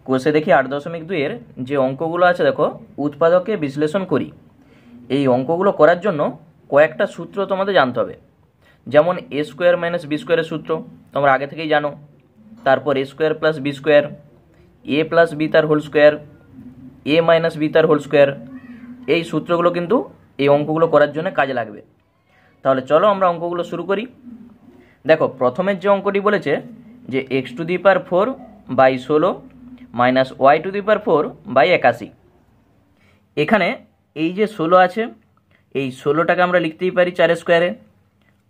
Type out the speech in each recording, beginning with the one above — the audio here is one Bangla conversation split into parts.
কোষে দেখি 8.2-এর যে অঙ্কগুলো আছে দেখো, উৎপাদকে বিশ্লেষণ করি। এই অঙ্কগুলো করার জন্য কয়েকটা সূত্র তোমাদের জানতে হবে। যেমন এ স্কোয়ার মাইনাস বি স্কোয়ারের সূত্র তোমরা আগে থেকেই জানো। তারপর এ স্কোয়ার প্লাস বি স্কোয়ার, এ প্লাস বি তার হোল স্কোয়ার, এ মাইনাস বি তার হোল স্কোয়ার। এই সূত্রগুলো কিন্তু এই অঙ্কগুলো করার জন্য কাজে লাগবে। তাহলে চলো আমরা অঙ্কগুলো শুরু করি। দেখো, প্রথমের যে অঙ্কটি বলেছে যে x to the power 4/16 minus y to the power 4/81। এখানে এই যে 16 আছে, এই 16টাকে আমরা লিখতেই পারি 4 স্কোয়ারে,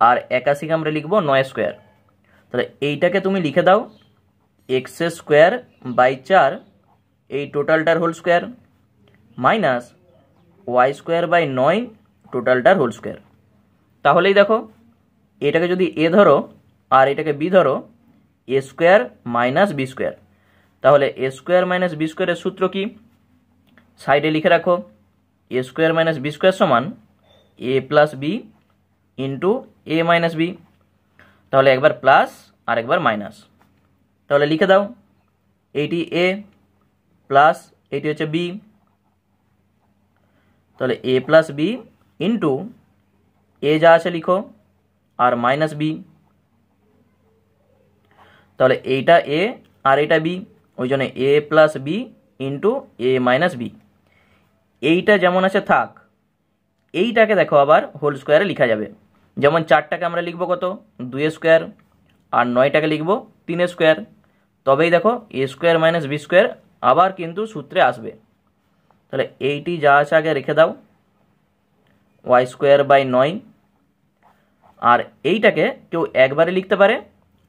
আর 81কে আমরা লিখব 9 স্কোয়ার। তাহলে এইটাকে তুমি লিখে দাও এক্স স্কোয়ার বাই 4 এই টোটালটার whole square minus y square by 9 টোটালটার হোল স্কোয়ার। তাহলেই দেখো, এটাকে যদি এ ধরো আর এটাকে বি ধরো, এ স্কোয়ার মাইনাস বি স্কোয়ার। তাহলে এ স্কোয়ার মাইনাস বি স্কোয়ারের সূত্র কি? সাইডে লিখে রাখো, এ স্কোয়ার মাইনাস বি স্কোয়ার সমান এ প্লাস বি ইন্টু এ মাইনাস বি। তাহলে একবার প্লাস আর একবার মাইনাস। তাহলে লিখে দাও, এইটি এ প্লাস এইটি হচ্ছে বি। তাহলে এ প্লাস বি ইন্টু এ যা আছে লিখো আর মাইনাস বি। তাহলে এইটা এ আর এটা বি, ওই জন্য এ প্লাস বি ইন্টু এ মাইনাস বি। এইটা যেমন আছে থাক, এইটাকে দেখো আবার হোল স্কোয়ারে লেখা যাবে। যেমন 4টাকে আমরা লিখবো কত? 2 স্কোয়ার, আর 9টাকে লিখবো 3 স্কোয়ার। তবেই দেখো a square minus b square আবার কিন্তু সূত্রে আসবে। তাহলে এইটি যা আছে আগে রেখে দাও, ওয়াই স্কোয়ার বাই 9। আর এইটাকে কেউ একবারে লিখতে পারে,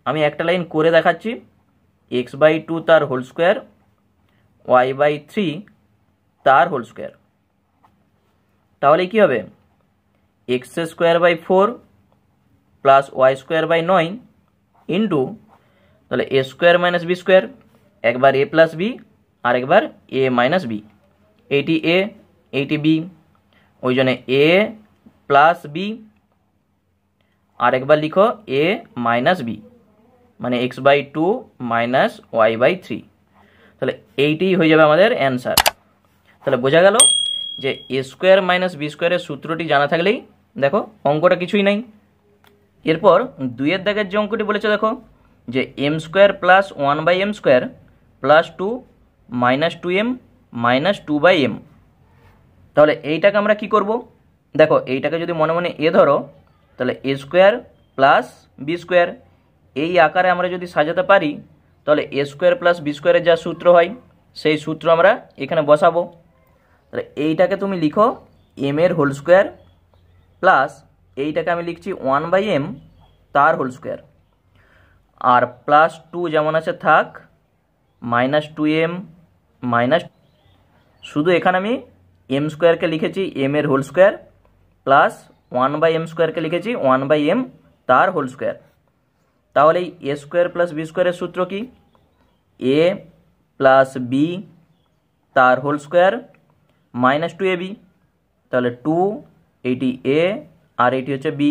আমি একটা লাইন করে দেখাচ্ছি, x/2 তার হোল স্কোয়ার, y/3 তার হোল স্কোয়ার। তাহলে কি হবে? X square by 4 plus y square by 9 into, তাহলে a square minus b square, একবার এ প্লাস বি আর একবার এ মাইনাস বি। এইটি এ এইটি বি, ওই জন্য এ প্লাস বি আর একবার লিখো এ মাইনাস বি, মানে x/2 মাইনাস y/3। তাহলে এইটি হয়ে যাবে আমাদের অ্যান্সার। তাহলে বোঝা গেল যে এ স্কোয়ার মাইনাস বি স্কোয়ারের সূত্রটি জানা থাকলেই দেখো অঙ্কটা কিছুই নাই। এরপর 2-এর দাগের যে অঙ্কটি বলেছে দেখো, যে m square plus 1/m square plus 2 minus 2m minus 2/m। তাহলে এইটাকে আমরা কি করব? দেখো, এইটাকে যদি মনে মনে এ ধরো, তাহলে a square plus b square এই আকারে আমরা যদি সাজাতে পারি, তাহলে এ স্কোয়ার প্লাস বি স্কোয়ারের যা সূত্র হয় সেই সূত্র আমরা এখানে বসাবো। তাহলে এইটাকে তুমি লিখো এম এর হোল স্কোয়ার প্লাস এইটাকে আমি লিখছি 1/m তার হোল স্কোয়ার, আর প্লাস 2 যেমন আছে থাক, মাইনাস 2m মাইনাস, শুধু এখানে আমি এম স্কোয়ারকে লিখেছি এম এর হোল স্কোয়ার প্লাস 1/m স্কোয়ারকে লিখেছি 1/m তার হোল স্কোয়ার। তাহলে এই এ স্কোয়ার প্লাস বি স্কোয়ারের সূত্র কি? এ প্লাস বি তার হোল স্কোয়ার মাইনাস 2ab। তাহলে 2 এইটি এ আর এইটি হচ্ছে বি,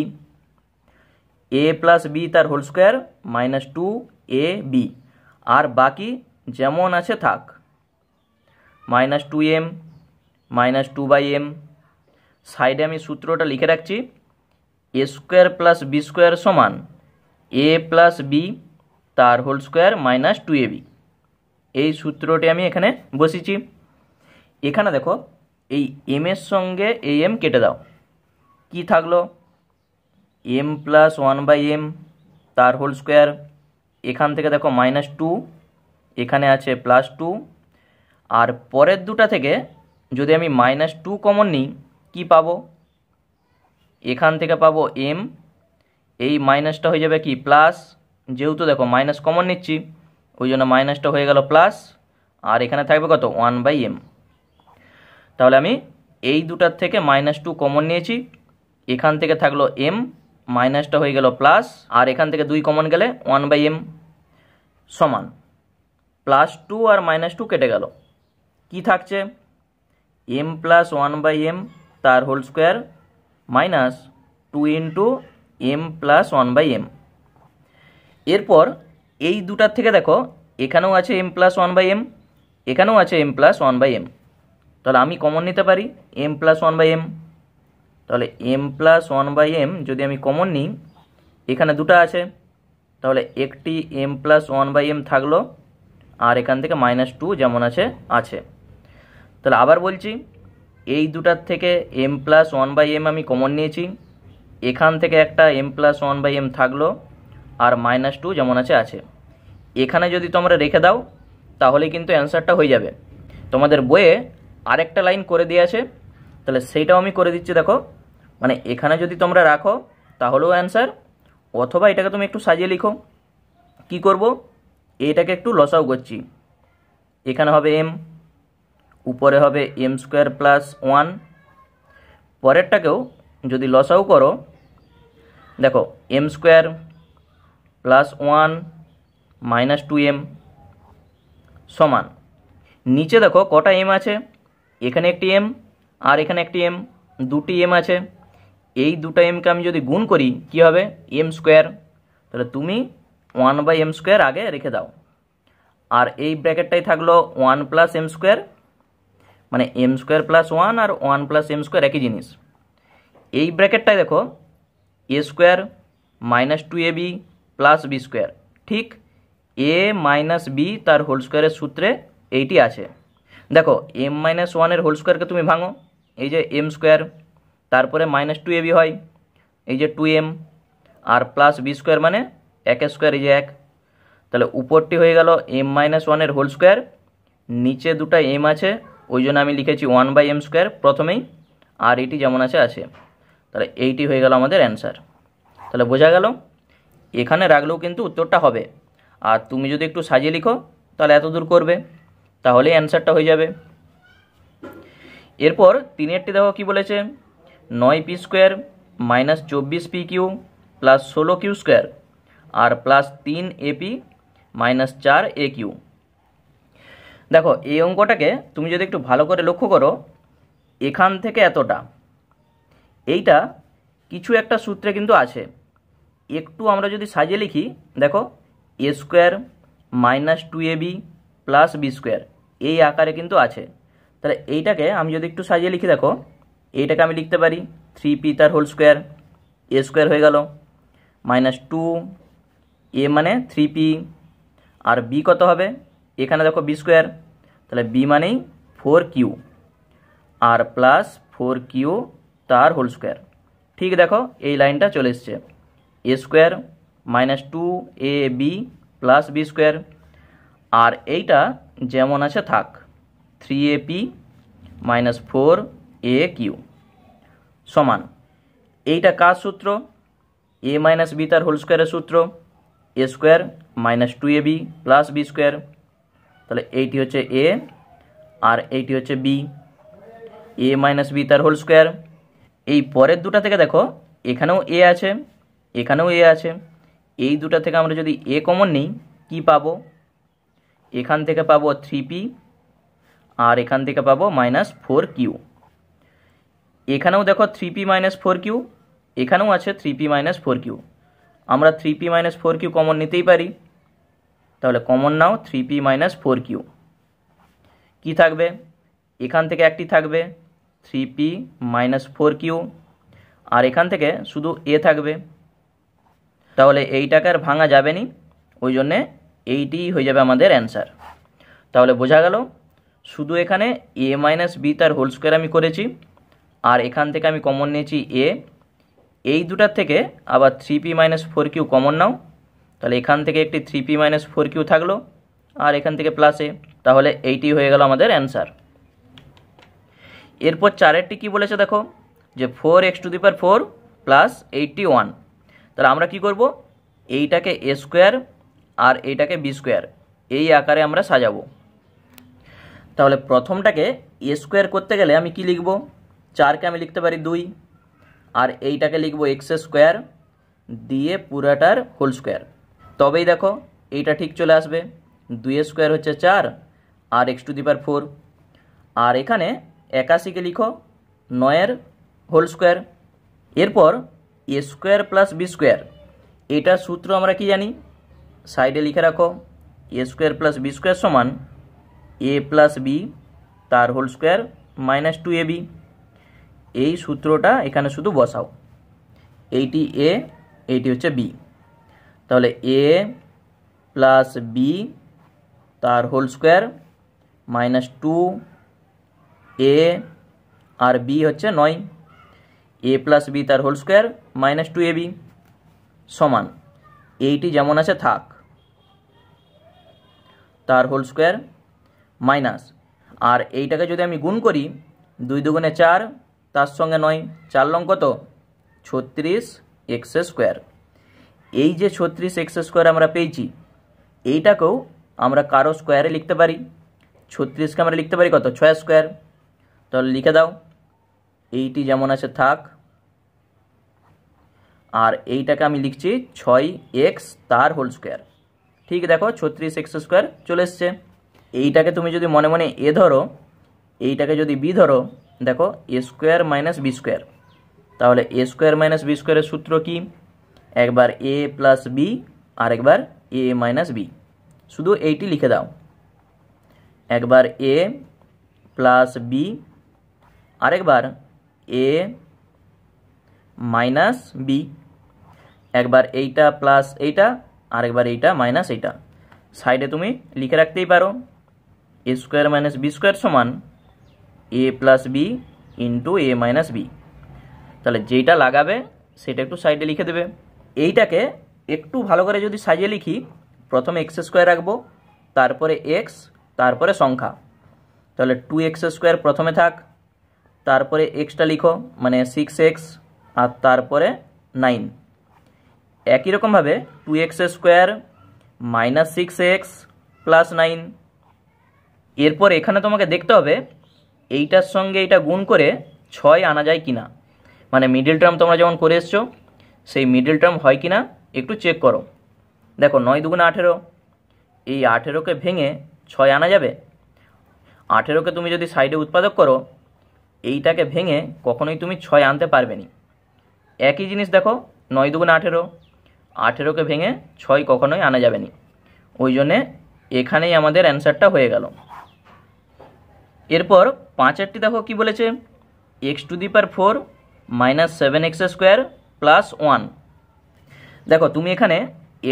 এ প্লাস বি তার হোল স্কোয়ার মাইনাস 2ab, আর বাকি যেমন আছে থাক, মাইনাস 2m মাইনাস 2/m। সাইডে আমি সূত্রটা লিখে রাখছি, এ স্কোয়ার প্লাস বি স্কোয়ার সমান এ প্লাস বি তার হোল স্কোয়ার মাইনাস 2ab। এই সূত্রটি আমি এখানে বসিয়েছি। এখানে দেখো, এই এম এর সঙ্গে এই এম কেটে দাও, কি থাকলো? এম প্লাস 1/m তার হোল স্কোয়ার, এখান থেকে দেখো মাইনাস 2, এখানে আছে প্লাস 2, আর পরের দুটা থেকে যদি আমি মাইনাস 2 কমন নিই, কি পাবো? এখান থেকে পাবো m, এই মাইনাসটা হয়ে যাবে কি প্লাস, যেহেতু দেখো মাইনাস কমন নিচ্ছি ওই জন্য মাইনাসটা হয়ে গেল প্লাস, আর এখানে থাকবে কত? 1/m। তাহলে আমি এই দুটার থেকে মাইনাস 2 কমন নিয়েছি, এখান থেকে থাকলো m, মাইনাসটা হয়ে গেল প্লাস, আর এখান থেকে 2 কমন গেলে 1/m সমান প্লাস 2 আর মাইনাস 2 কেটে গেল, কি থাকছে? m প্লাস 1/m তার whole square minus 2 into m plus 1/m। এরপর এই দুটার থেকে দেখো এখানেও আছে m প্লাস 1/m, এখানেও আছে m plus one by m, তাহলে আমি কমন নিতে পারি m plus one by m. তাহলে m plus one by m যদি আমি কমন নিই, এখানে দুটো আছে, তাহলে একটি m plus one by m থাকলো, আর এখান থেকে -2 যেমন আছে আছে। তাহলে আবার বলছি, এই দুটার থেকে m plus one by m আমি কমন নিয়েছি, এখান থেকে একটা m plus one by m থাকলো, আর -2 যেমন আছে আছে। এখানে যদি তোমরা রেখে দাও তাহলে কিন্তু অ্যান্সারটা হয়ে যাবে। তোমাদের বইয়ে আরেকটা লাইন করে দিয়ে আছে, তাহলে সেইটাও আমি করে দিচ্ছি। দেখো, মানে এখানে যদি তোমরা রাখো তাহলেও অ্যান্সার, অথবা এটাকে তুমি একটু সাজিয়ে লিখো। কি করব, এটাকে একটু লসাও করছি। এখানে হবে এম, উপরে হবে এম স্কোয়ার প্লাস ওয়ান, পরেরটাকেও যদি লসাও করো, দেখো M square plus one -2m সমান, নিচে দেখো কটা এম আছে, এখানে একটি এম আর এখানে একটি এম, দুটি এম আছে। এই দুটো এমকে আমি যদি গুণ করি কি হবে, এম স্কোয়ার। তাহলে তুমি 1/m স্কোয়ার আগে রেখে দাও, আর এই ব্র্যাকেটটাই থাকলো 1 প্লাস এম স্কোয়ার, মানে এম স্কোয়ার প্লাস ওয়ান আর 1 প্লাস এম স্কোয়ার একই জিনিস। এই ব্র্যাকেটটাই দেখো a square -2ab plus b square, ঠিক এ মাইনাস বি তার হোল স্কোয়ারের সূত্রে এইটি আছে। দেখো এম মাইনাস ওয়ানের হোল স্কোয়ারকে তুমি ভাঙো, এই যে এম স্কোয়ার, তারপরে -2ab হয়, এই যে 2m, আর প্লাস বি স্কোয়ার মানে 1 স্কোয়ার, এই যে 1। তাহলে উপরটি হয়ে গেল এম মাইনাস ওয়ানের হোল স্কোয়ার, নিচে দুটা এম আছে ওই জন্য আমি লিখেছি 1/m স্কোয়ার প্রথমেই, আর এটি যেমন আছে আছে। তাহলে এইটি হয়ে গেল আমাদের অ্যান্সার। তাহলে বোঝা গেল, এখানে রাখলেও কিন্তু উত্তরটা হবে, আর তুমি যদি একটু সাজিয়ে লিখো তাহলে এত দূর করবে, তাহলেই অ্যান্সারটা হয়ে যাবে। এরপর তিনেরটি দেখো কি বলেছে, 9p square -24p q plus 16q square আর প্লাস 3ap -4a কিউ। দেখো এই অঙ্কটাকে তুমি যদি একটু ভালো করে লক্ষ্য করো, এখান থেকে এতটা, এইটা কিছু একটা সূত্রে কিন্তু আছে। একটু আমরা যদি সাজিয়ে লিখি, দেখো a square -2ab plus b square এই আকারে কিন্তু আছে। তাহলে এইটাকে আমি যদি একটু সাজিয়ে লিখি, দেখো এইটাকে আমি লিখতে পারি 3p তার হোল স্কোয়ার, এ স্কোয়ার হয়ে গেল -2, এ মানে 3p, আর বি কত হবে, এখানে দেখো বি স্কোয়ার, তাহলে বি মানেই 4q, আর প্লাস 4q তার হোল স্কোয়ার। ঠিক দেখো এই লাইনটা চলে এসছে, a square -2ab plus b square, আর এইটা যেমন আছে থাক, 3ap -4aq সমান, এইটা কার সূত্র, a মাইনাস বি তার হোল স্কোয়ারের সূত্র, a square -2ab plus b square. তাহলে এইটি হচ্ছে এ আর এইটি হচ্ছে বি, এ মাইনাস বি তার হোল স্কোয়ার। এই পরের দুটা থেকে দেখো এখানেও এ আছে, এখানেও এ আছে, এই দুটা থেকে আমরা যদি এ কমন নিই কি পাবো, এখান থেকে পাবো 3p আর এখান থেকে পাবো -4q। এখানেও দেখো 3p -4q, এখানেও আছে 3p -4q, আমরা 3p -4q কমন নিতেই পারি। তাহলে কমন নাও 3p -4q, কি থাকবে, এখান থেকে একটি থাকবে 3p -4q, আর এখান থেকে শুধু এ থাকবে। তাহলে এইটাকে আর ভাঙা যাবে নি, ওই জন্যে এইটি হয়ে যাবে আমাদের অ্যান্সার। তাহলে বোঝা গেল, শুধু এখানে এ মাইনাস বি তার হোল স্কোয়ার আমি করেছি, আর এখান থেকে আমি কমন নিয়েছি এ, এই দুটার থেকে আবার 3p -4q কমন নাও, তাহলে এখান থেকে একটি 3p -4q থাকলো, আর এখান থেকে প্লাস এ, তাহলে এইটি হয়ে গেল আমাদের অ্যান্সার। এরপর চারেরটি কি বলেছে দেখো, যে 4x⁴ প্লাস 81। তাহলে আমরা কি করব, এইটাকে এ স্কোয়ার আর এইটাকে বি স্কোয়ার এই আকারে আমরা সাজাবো। তাহলে প্রথমটাকে এ স্কোয়ার করতে গেলে আমি কি লিখব, 4কে আমি লিখতে পারি 2, আর এইটাকে লিখব এক্স স্কোয়ার দিয়ে পুরাটার হোল স্কোয়ার, তবেই দেখো এইটা ঠিক চলে আসবে। 2 স্কোয়ার হচ্ছে 4 আর x⁴, আর এখানে 81কে লিখো 9-এর হোল স্কোয়ার। এরপর এ স্কোয়ার প্লাস বি স্কোয়ার, এটার সূত্র আমরা কি জানি, সাইডে লিখে রাখো, এ স্কোয়ার প্লাস বি স্কোয়ার সমান এ প্লাস বি তার হোল স্কোয়ার মাইনাস 2ab। এই সূত্রটা এখানে শুধু বসাও, এইটি এ এইটি হচ্ছে বি, তাহলে এ প্লাস বি তার হোল স্কোয়ার মাইনাস 2a আর বি হচ্ছে 9, এ প্লাস বি তার হোল স্কোয়ার মাইনাস 2ab সমান এইটি যেমন আছে থাক, তার হোল স্কোয়ার মাইনাস, আর এইটাকে যদি আমি গুণ করি 2 দুগুণে 4 তার সঙ্গে 9, 4 লং কত 36x স্কোয়ার। এই যে 36x স্কোয়ার আমরা পেয়েছি এইটাকেও আমরা কারো স্কোয়ারে লিখতে পারি, 36কে আমরা লিখতে পারি কত 6 স্কোয়ার। তাহলে লিখে দাও এইটি যেমন আছে থাক, আর এইটাকে আমি লিখছি 6x তার হোল স্কোয়ার। ঠিক দেখো 36x স্কোয়ার চলে এসছে। এইটাকে তুমি যদি মনে মনে এ ধরো, এইটাকে যদি বি ধরো, দেখো a square minus b square, তাহলে এ স্কোয়ার মাইনাস বি স্কোয়ারের সূত্র কি, একবার এ প্লাস বি আর একবার এ মাইনাস বি, শুধু এইটি লিখে দাও, একবার এ প্লাস বি আরেকবার এ মাইনাস বি, একবার এইটা প্লাস এইটা আরেকবার এইটা মাইনাস এইটা। সাইডে তুমি লিখে রাখতেই পারো এ স্কোয়ার মাইনাস বি স্কোয়ার সমান এ প্লাস বি ইন্টু এ মাইনাস বি। তাহলে যেটা লাগাবে সেটা একটু সাইডে লিখে দেবে। এইটাকে একটু ভালো করে যদি সাজিয়ে লিখি, প্রথমে এক্স স্কোয়ার রাখবো, তারপরে এক্স, তারপরে সংখ্যা, তাহলে 2x স্কোয়ার প্রথমে থাক, তারপরে এক্সটা লিখো মানে 6x আর তারপরে 9। একই রকমভাবে 2x square minus 6x plus 9। এরপর এখানে তোমাকে দেখতে হবে এইটার সঙ্গে এইটা গুণ করে 6 আনা যায় কিনা, মানে মিডল টার্ম তোমরা যেমন করে এসছো সেই মিডল টার্ম হয় কিনা একটু চেক করো। দেখো 9 দুগুণে 18, এই 18কে ভেঙে 6 আনা যাবে? 18কে তুমি যদি সাইডে উৎপাদক করো এইটাকে ভেঙে কখনোই তুমি 6 আনতে পারবে না। একই জিনিস দেখো 9 দুগুণে 18, 18কে ভেঙে 6 কখনোই আনা যাবে না, ওই জন্যে এখানেই আমাদের অ্যান্সারটা হয়ে গেল। এরপর 5টি দেখো কি বলেছে, x⁴ minus 7x square plus 1। দেখো তুমি এখানে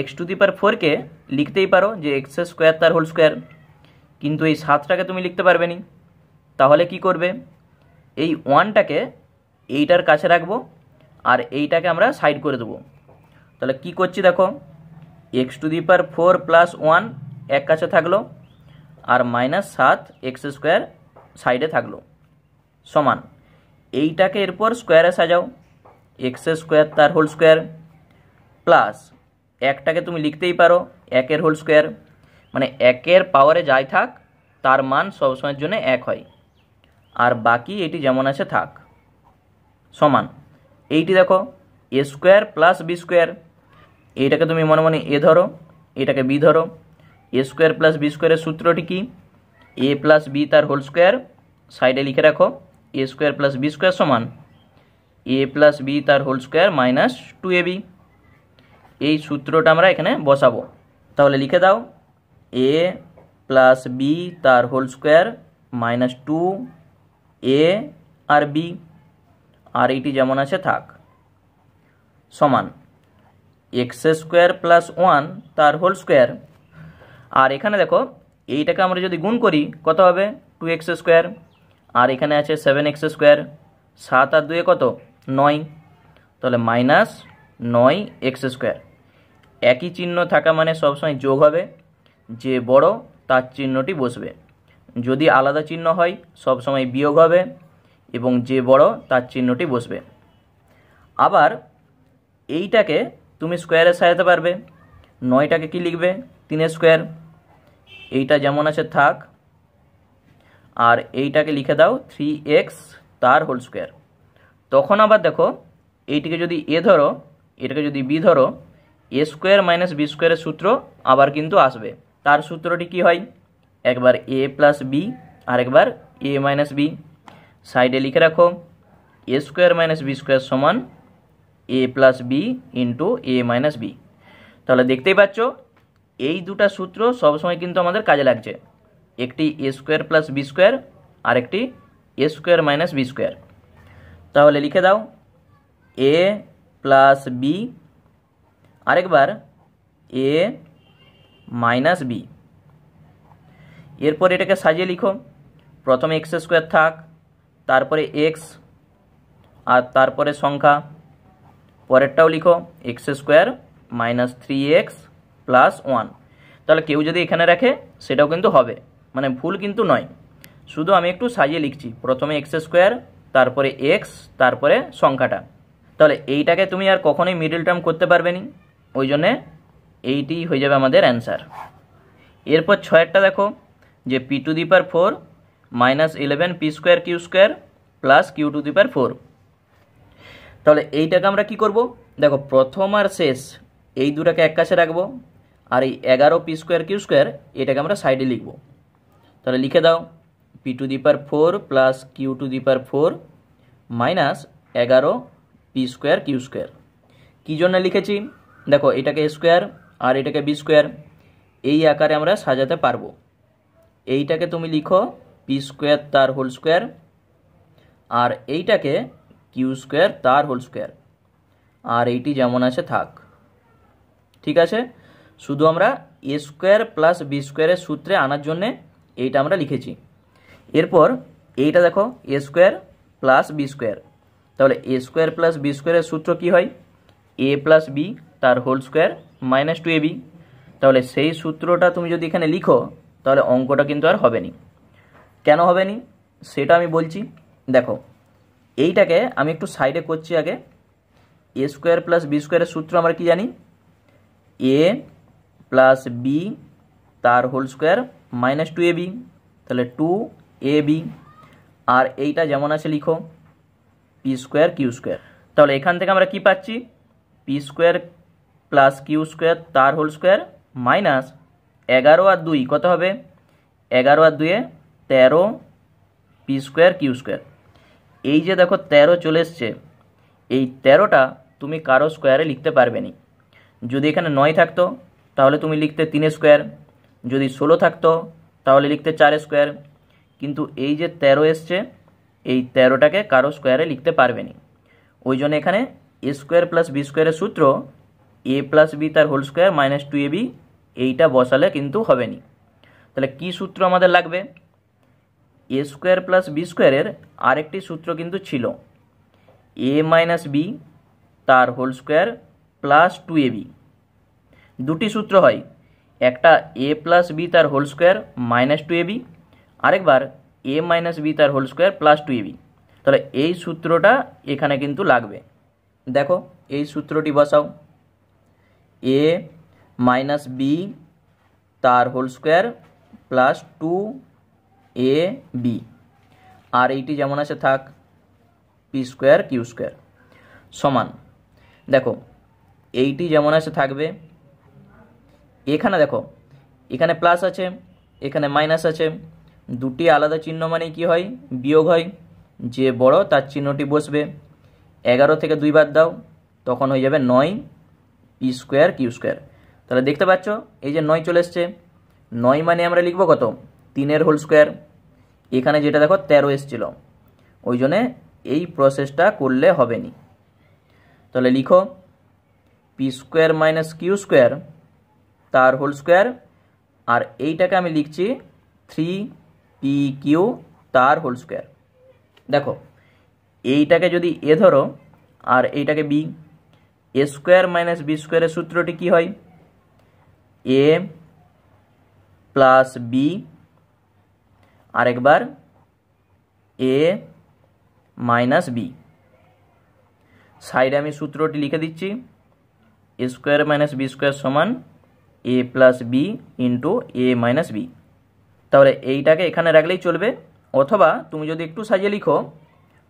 x⁴কে লিখতেই পারো যে x স্কোয়ার তার হোল স্কোয়ার, কিন্তু এই 7টাকে তুমি লিখতে পারবে না। তাহলে কি করবে, এই 1টাকে এইটার কাছে রাখবো আর এইটাকে আমরা সাইড করে দেবো। তাহলে কি করছি দেখো, x⁴ প্লাস 1 এক কাছে থাকলো আর মাইনাস 7x স্কোয়ার সাইডে থাকলো সমান এইটাকে এরপর স্কোয়ারে সাজাও, x স্কোয়ার তার হোল স্কোয়ার প্লাস একটাকে তুমি লিখতেই পারো 1-এর হোল স্কোয়ার, মানে 1-এর পাওয়ারে যাই থাক তার মান সবসময়ের জন্য 1 হয়, আর বাকি এটি যেমন আছে থাক সমান এইটি দেখো a square plus b square. এইটাকে তুমি মনে মনে এ ধরো, এটাকে বি ধরো। এ স্কোয়ার প্লাস বি স্কোয়ারের সূত্রটি কি, এ প্লাস বি তার হোল স্কোয়ার, সাইডে লিখে রাখো এ স্কোয়ার প্লাস বি স্কোয়ার সমান এ প্লাস বি তার হোল স্কোয়ার মাইনাস 2ab। এই সূত্রটা আমরা এখানে বসাবো, তাহলে লিখে দাও এ প্লাস বি তার হোল স্কোয়ার মাইনাস 2a আর বি, আর এইটি যেমন আছে থাক সমান এক্স স্কোয়ার প্লাস 1 তার হোল স্কোয়ার। আর এখানে দেখো এইটাকে আমরা যদি গুণ করি কত হবে 2x স্কোয়ার, আর এখানে আছে 7x স্কোয়ার, 7 আর 2 কত 9, তাহলে মাইনাস 9x স্কোয়ার। একই চিহ্ন থাকা মানে সবসময় যোগ হবে, যে বড় তার চিহ্নটি বসবে, যদি আলাদা চিহ্ন হয় সবসময় বিয়োগ হবে এবং যে বড় তার চিহ্নটি বসবে। আবার এইটাকে তুমি স্কোয়ারে সাজাতে পারবে, 9টাকে কি লিখবে 3 স্কোয়ার, এইটা যেমন আছে থাক, আর এইটাকে লিখে দাও 3x তার হোল স্কোয়ার। তখন আবার দেখো এইটিকে যদি এ ধরো, এটাকে যদি বি ধরো, এ স্কোয়ার মাইনাস বি স্কোয়ারের সূত্র আবার কিন্তু আসবে। তার সূত্রটি কি হয়, একবার এ প্লাস বি আর একবার এ মাইনাস বি। সাইডে লিখে রাখো এ স্কোয়ার মাইনাস বি স্কোয়ার সমান এ প্লাস বি ইন্টু এ মাইনাস বি। তাহলে দেখতেই পাচ্ছ এই দুটা সূত্র সবসময় কিন্তু আমাদের কাজে লাগছে। একটি এ স্কোয়ার প্লাস বি স্কোয়ার আর একটি এ স্কোয়ার মাইনাস বি স্কোয়ার। তাহলে লিখে দাও এ প্লাস বি, আরেকবার এ মাইনাস বি। এরপর এটাকে সাজিয়ে লিখো, প্রথমে এক্স স্কোয়ার থাক, তারপরে এক্স, আর তারপরে সংখ্যা, পরেরটাও লিখো x square minus 3x plus 1। তাহলে কেউ যদি এখানে রাখে সেটাও কিন্তু হবে, মানে ভুল কিন্তু নয়, শুধু আমি একটু সাজিয়ে লিখছি, প্রথমে এক্স স্কোয়ার, তারপরে এক্স, তারপরে সংখ্যাটা। তাহলে এইটাকে তুমি আর কখনোই মিডল টার্ম করতে পারবে না, ওই জন্যে এইটি হয়ে যাবে আমাদের অ্যান্সার। এরপর 6-টা দেখো যে p to the power 4 minus 11 p square q square plus q to the power 4। তাহলে এইটাকে আমরা কি করব, দেখো প্রথম আর শেষ এই দুটাকে এক কাছে রাখবো, আর এই 11 পি স্কোয়ার কিউ স্কোয়ার এটাকে আমরা সাইডে লিখব। তাহলে লিখে দাও p to the power 4 plus q to the power 4 minus 11 p square q square. কী জন্য লিখেছি, দেখো এটাকে স্কোয়ার আর এটাকে বি স্কোয়ার, এই আকারে আমরা সাজাতে পারবো। এইটাকে তুমি লিখো পি স্কোয়ার তার হোল স্কোয়ার, আর এইটাকে কিউ স্কোয়ার তার হোল স্কোয়ার, আর এইটি যেমন আছে থাক। ঠিক আছে, শুধু আমরা এ স্কোয়ার প্লাস বি স্কোয়ারের সূত্রে আনার জন্যে এইটা আমরা লিখেছি। এরপর এইটা দেখো a square plus b square, তাহলে এ স্কোয়ার প্লাস বি স্কোয়ারের সূত্র কী হয়, এ প্লাস বি তার হোল স্কোয়ার মাইনাস 2ab। তাহলে সেই সূত্রটা তুমি যদি এখানে লিখো তাহলে অঙ্কটা কিন্তু আর হবে না। কেন হবে না সেটা আমি বলছি, দেখো এইটাকে আমি একটু সাইডে করছি আগে। এ স্কোয়ার প্লাস বি স্কোয়ারের সূত্র আমরা কি জানি, এ প্লাস বি তার হোল স্কোয়ার মাইনাস 2ab, তাহলে 2ab, আর এইটা যেমন আছে লিখো পি স্কোয়ার কিউ স্কোয়ার। তাহলে এখান থেকে আমরা কি পাচ্ছি, p square plus q square তার হোল স্কোয়ার মাইনাস 11 আর 2 কত হবে, 11 আর 2 13 পি স্কোয়ার কিউ স্কোয়ার। এই যে দেখো 13 চলে এসছে, এই 13টা তুমি কারো স্কোয়ারে লিখতে পারবে না। যদি এখানে 9 থাকতো তাহলে তুমি লিখতে 3 স্কোয়ার, যদি 16 থাকতো তাহলে লিখতে 4 স্কোয়ার, কিন্তু এই যে 13 এসছে এই 13টাকে কারো স্কোয়ারে লিখতে পারবে না। ওই জন্য এখানে এ স্কোয়ার প্লাস বি স্কোয়ারের সূত্র এ প্লাস বি তার হোল স্কোয়ার মাইনাস 2ab, এইটা বসালে কিন্তু হবে না। তাহলে কি সূত্র আমাদের লাগবে, এ স্কোয়ার প্লাস বি স্কোয়ারের আরেকটি সূত্র কিন্তু ছিল এ মাইনাস বি তার হোল স্কোয়ার প্লাস 2ab। দুটি সূত্র হয়, একটা এ প্লাস বি তার হোল স্কোয়ার মাইনাস 2ab, আরেকবার এ মাইনাস বি তার হোল স্কোয়ার প্লাস 2ab। তাহলে এই সূত্রটা এখানে কিন্তু লাগবে। দেখো এই সূত্রটি বসাও, এ মাইনাস বি তার হোল স্কোয়ার প্লাস 2ab, আর এইটি যেমন আছে থাক পি স্কোয়ার কিউ স্কোয়ার সমান, দেখো এইটি যেমন আছে থাকবে। এখানে দেখো এখানে প্লাস আছে এখানে মাইনাস আছে, দুটি আলাদা চিহ্ন মানে কি হয়, বিয়োগ হয়, যে বড় তার চিহ্নটি বসবে। 11 থেকে 2 বাদ দাও তখন হয়ে যাবে 9 পি স্কোয়ার কিউ স্কোয়ার। তাহলে দেখতে পাচ্ছ এই যে 9 চলে এসছে, 9 মানে আমরা লিখব কত, 3 হোল স্কোয়ার। এখানে যেটা দেখো 13 এসেছিল, ওই জন্যে এই প্রসেসটা করলে হবে না। তাহলে লিখো p square minus q square তার হোল স্কোয়ার, আর এইটাকে আমি লিখছি 3pq তার হোল স্কোয়ার। দেখো এইটাকে যদি এ ধরো আর এইটাকে বি, এ স্কোয়ার মাইনাস বি স্কোয়ারের সূত্রটি কি হয়, এ প্লাস বি, আরেকবার এ মাইনাস বি। সাইডে আমি সূত্রটি লিখে দিচ্ছি, এ স্কোয়ার মাইনাস বি স্কোয়ার সমান এ প্লাস বি ইন্টু এ মাইনাস বি। তাহলে এইটাকে এখানে রাখলেই চলবে, অথবা তুমি যদি একটু সাজিয়ে লিখো,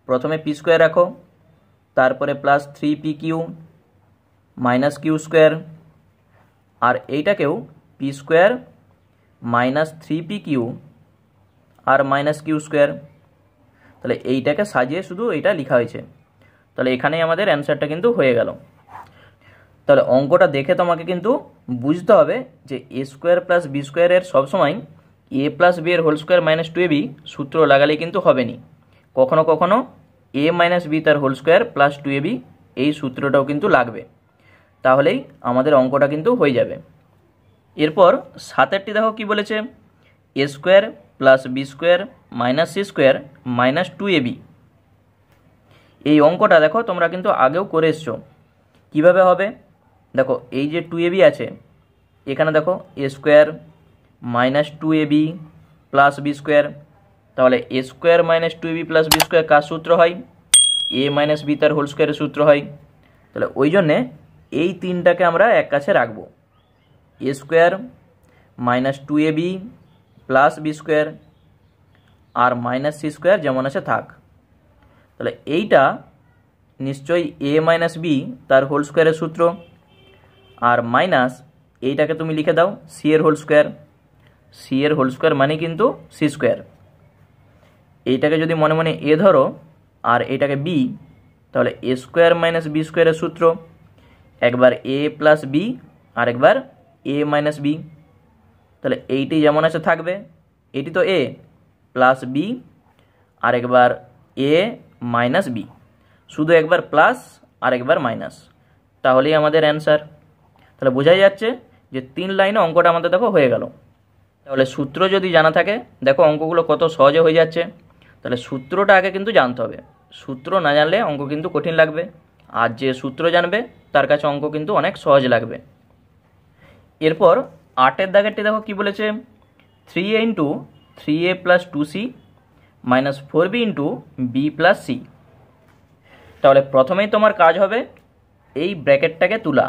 প্রথমে পি স্কোয়ার রাখো, তারপরে plus 3pq minus q square, আর এইটাকেও পি স্কোয়ার মাইনাস 3pq আর মাইনাস কিউ স্কোয়ার। তাহলে এইটাকে সাজিয়ে শুধু এইটা লেখা হয়েছে, তাহলে এখানেই আমাদের অ্যান্সারটা কিন্তু হয়ে গেল। তাহলে অঙ্কটা দেখে তোমাকে কিন্তু বুঝতে হবে যে এ স্কোয়ার প্লাস বি স্কোয়ারের সবসময় এ প্লাস বি এর whole square minus two a B সূত্র লাগালে কিন্তু হবে নি, কখনো কখনো এ মাইনাস বি তার whole square plus two a b এই সূত্রটাও কিন্তু লাগবে, তাহলেই আমাদের অঙ্কটা কিন্তু হয়ে যাবে। এরপর 7-এরটি দেখো কি বলেছে, a square plus b square minus c square minus two a b. এই অঙ্কটা দেখো তোমরা কিন্তু আগেও করে এসছো। কীভাবে হবে দেখো, এই যে টু এ বি আছে, এখানে দেখো a square minus two a B plus b square, তাহলে a square minus two a B plus b square কার সূত্র হয়? এ মাইনাস বি তার হোল স্কোয়ারের সূত্র হয়। তাহলে ওই জন্যে এই তিনটাকে আমরা এক কাছে রাখবো, এ square minus two a B plus b square আর মাইনাস সি স্কোয়ার যেমন আছে থাক। তাহলে এইটা নিশ্চয়ই এ মাইনাস বি তার হোল স্কোয়ারের সূত্র, আর মাইনাস এইটাকে তুমি লিখে দাও সি এর হোল স্কোয়ার, সি এর হোল স্কোয়ার মানে কিন্তু সি স্কোয়ার। এইটাকে যদি মনে মনে এ ধরো আর এইটাকে বি, তাহলে এ স্কোয়ার মাইনাস বি স্কোয়ারের সূত্র, একবার এ প্লাস বি আর একবার এ মাইনাস বি। তাহলে এইটি যেমন আছে থাকবে, এটি তো এ প্লাস বি আর একবার এ মাইনাস বি, শুধু একবার প্লাস আর একবার মাইনাস, তাহলেই আমাদের অ্যান্সার। তাহলে বোঝাই যাচ্ছে যে 3 লাইনে অঙ্কটা আমাদের দেখো হয়ে গেল। তাহলে সূত্র যদি জানা থাকে দেখো অঙ্কগুলো কত সহজে হয়ে যাচ্ছে। তাহলে সূত্রটা আগে কিন্তু জানতে হবে, সূত্র না জানলে অঙ্ক কিন্তু কঠিন লাগবে, আর যে সূত্র জানবে তার কাছে অঙ্ক কিন্তু অনেক সহজ লাগবে। এরপর 8-এর দাগেরটি দেখো কি বলেছে, 3a into 3a plus 2c minus 4b into b plus c. তাহলে প্রথমেই তোমার কাজ হবে এই ব্র্যাকেটটাকে তোলা।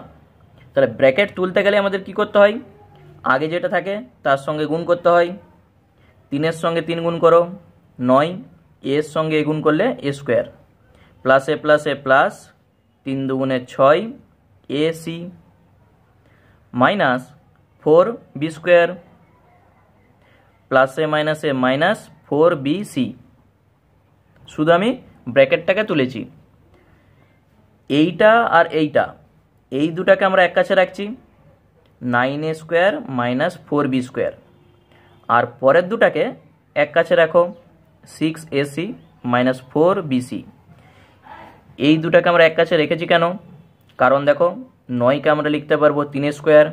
তাহলে ব্র্যাকেট তুলতে গেলে আমাদের কি করতে হয়, আগে যেটা থাকে তার সঙ্গে গুণ করতে হয়, 3-এর সঙ্গে 3 গুণ করো 9, এর সঙ্গে গুণ করলে এ স্কোয়ার, প্লাসে প্লাসে প্লাস 3 দুগুণে 6 A C minus 4b square, প্লাসে মাইনাসে মাইনাস 4bc। শুধু আমি ব্র্যাকেটটাকে তুলেছি। এইটা আর এইটা, এই দুটাকে আমরা এক কাছে রাখছি, 9a square minus 4b square, আর পরের দুটাকে এক কাছে রাখো, 6ac মাইনাস 4bc। এই দুটাকে আমরা এক কাছে রেখেছি কেন, কারণ দেখো 9কে আমরা লিখতে পারবো 3 স্কোয়ার,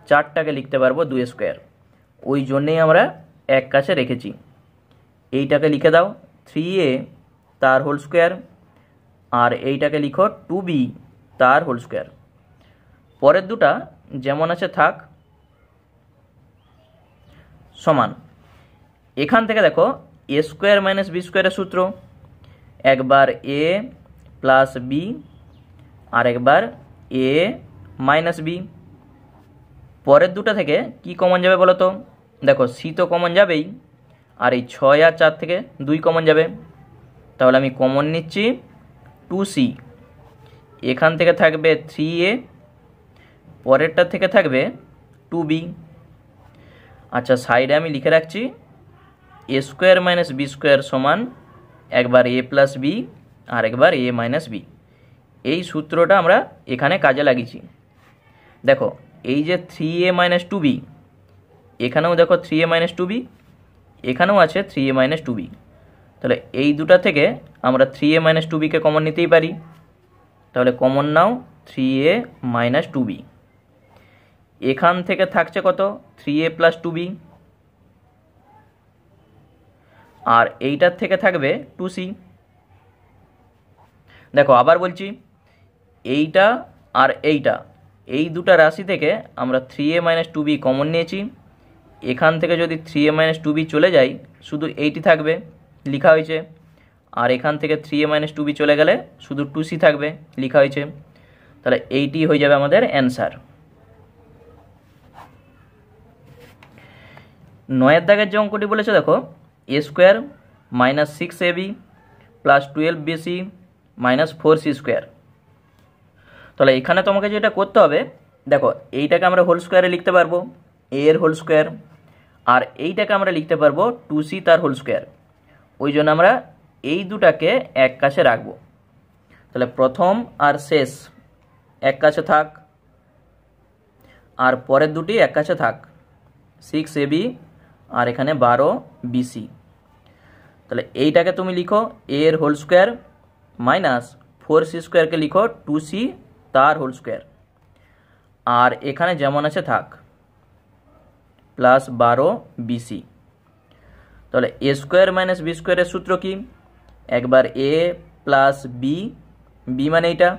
4টাকে লিখতে পারবো 2 স্কোয়ার, ওই জন্যেই আমরা এক কাছে রেখেছি। এইটাকে লিখে দাও 3a তার হোল স্কোয়ার, আর এইটাকে লিখো 2b তার হোল স্কোয়ার। পরের দুটা যেমন আছে থাক, সমান। এখান থেকে দেখো এ স্কোয়ার মাইনাস বি স্কোয়ারের সূত্র, একবার এ প্লাস বি আর একবার এ মাইনাস বি। পরের দুটা থেকে কি কমন যাবে বলো তো, দেখো সি তো কমন যাবেই, আর এই 6 আর 4 থেকে 2 কমন যাবে, তাহলে আমি কমন নিচ্ছি 2c। এখান থেকে থাকবে 3a, পরেরটা থেকে থাকবে 2b। আচ্ছা সাইডে আমি লিখে রাখছি এ স্কোয়ার মাইনাস বি স্কোয়ার সমান একবার এ প্লাস বি আর একবার এ মাইনাস বি। এই সূত্রটা আমরা এখানে কাজে লাগিয়েছি। দেখো এই যে 3a মাইনাস 2b, এখানেও দেখো 3a মাইনাস 2b, এখানেও আছে 3a মাইনাস 2b। তাহলে এই দুটা থেকে আমরা 3a মাইনাস 2bকে কমন নিতেই পারি, তাহলে কমন নাও 3a মাইনাস 2b। এখান থেকে থাকছে কত, 3a প্লাস 2b, আর এইটার থেকে থাকবে 2c। দেখো আবার বলছি, এইটা আর এইটা, এই দুটা রাশি থেকে আমরা 3a মাইনাস 2b কমন নিয়েছি। এখান থেকে যদি 3a মাইনাস 2b চলে যায় শুধু এইটি থাকবে লিখা হয়েছে, আর এখান থেকে 3a মাইনাস 2b চলে গেলে শুধু 2c থাকবে লিখা হয়েছে। তাহলে এইটি হয়ে যাবে আমাদের অ্যান্সার। 9-এর দাগের যে অঙ্কটি বলেছে দেখো, a square minus 6ab plus 12bc minus 4c square. তাহলে এখানে তোমাকে যেটা করতে হবে, দেখো এইটাকে আমরা হোল স্কোয়ারে লিখতে পারবো a এর হোল স্কোয়ার, আর এইটাকে আমরা লিখতে পারবো 2c তার হোল স্কোয়ার। ওই জন্য আমরা এই দুটাকে এক কাছে রাখবো। তাহলে প্রথম আর শেষ এক কাছে থাক, আর পরের দুটি এক কাছে থাক, 6ab আর এখানে 12 বিসি। তাহলে এইটাকে তুমি লিখো এ এর হোল স্কোয়ার মাইনাস 4c স্কোয়ারকে লিখো 2c তার হোল স্কোয়ার, আর এখানে যেমন আছে থাক প্লাস 12 বিসি। তাহলে এ স্কোয়ার মাইনাস বি স্কোয়ারের সূত্র কি? একবার এ প্লাস বি, বি মানে এইটা,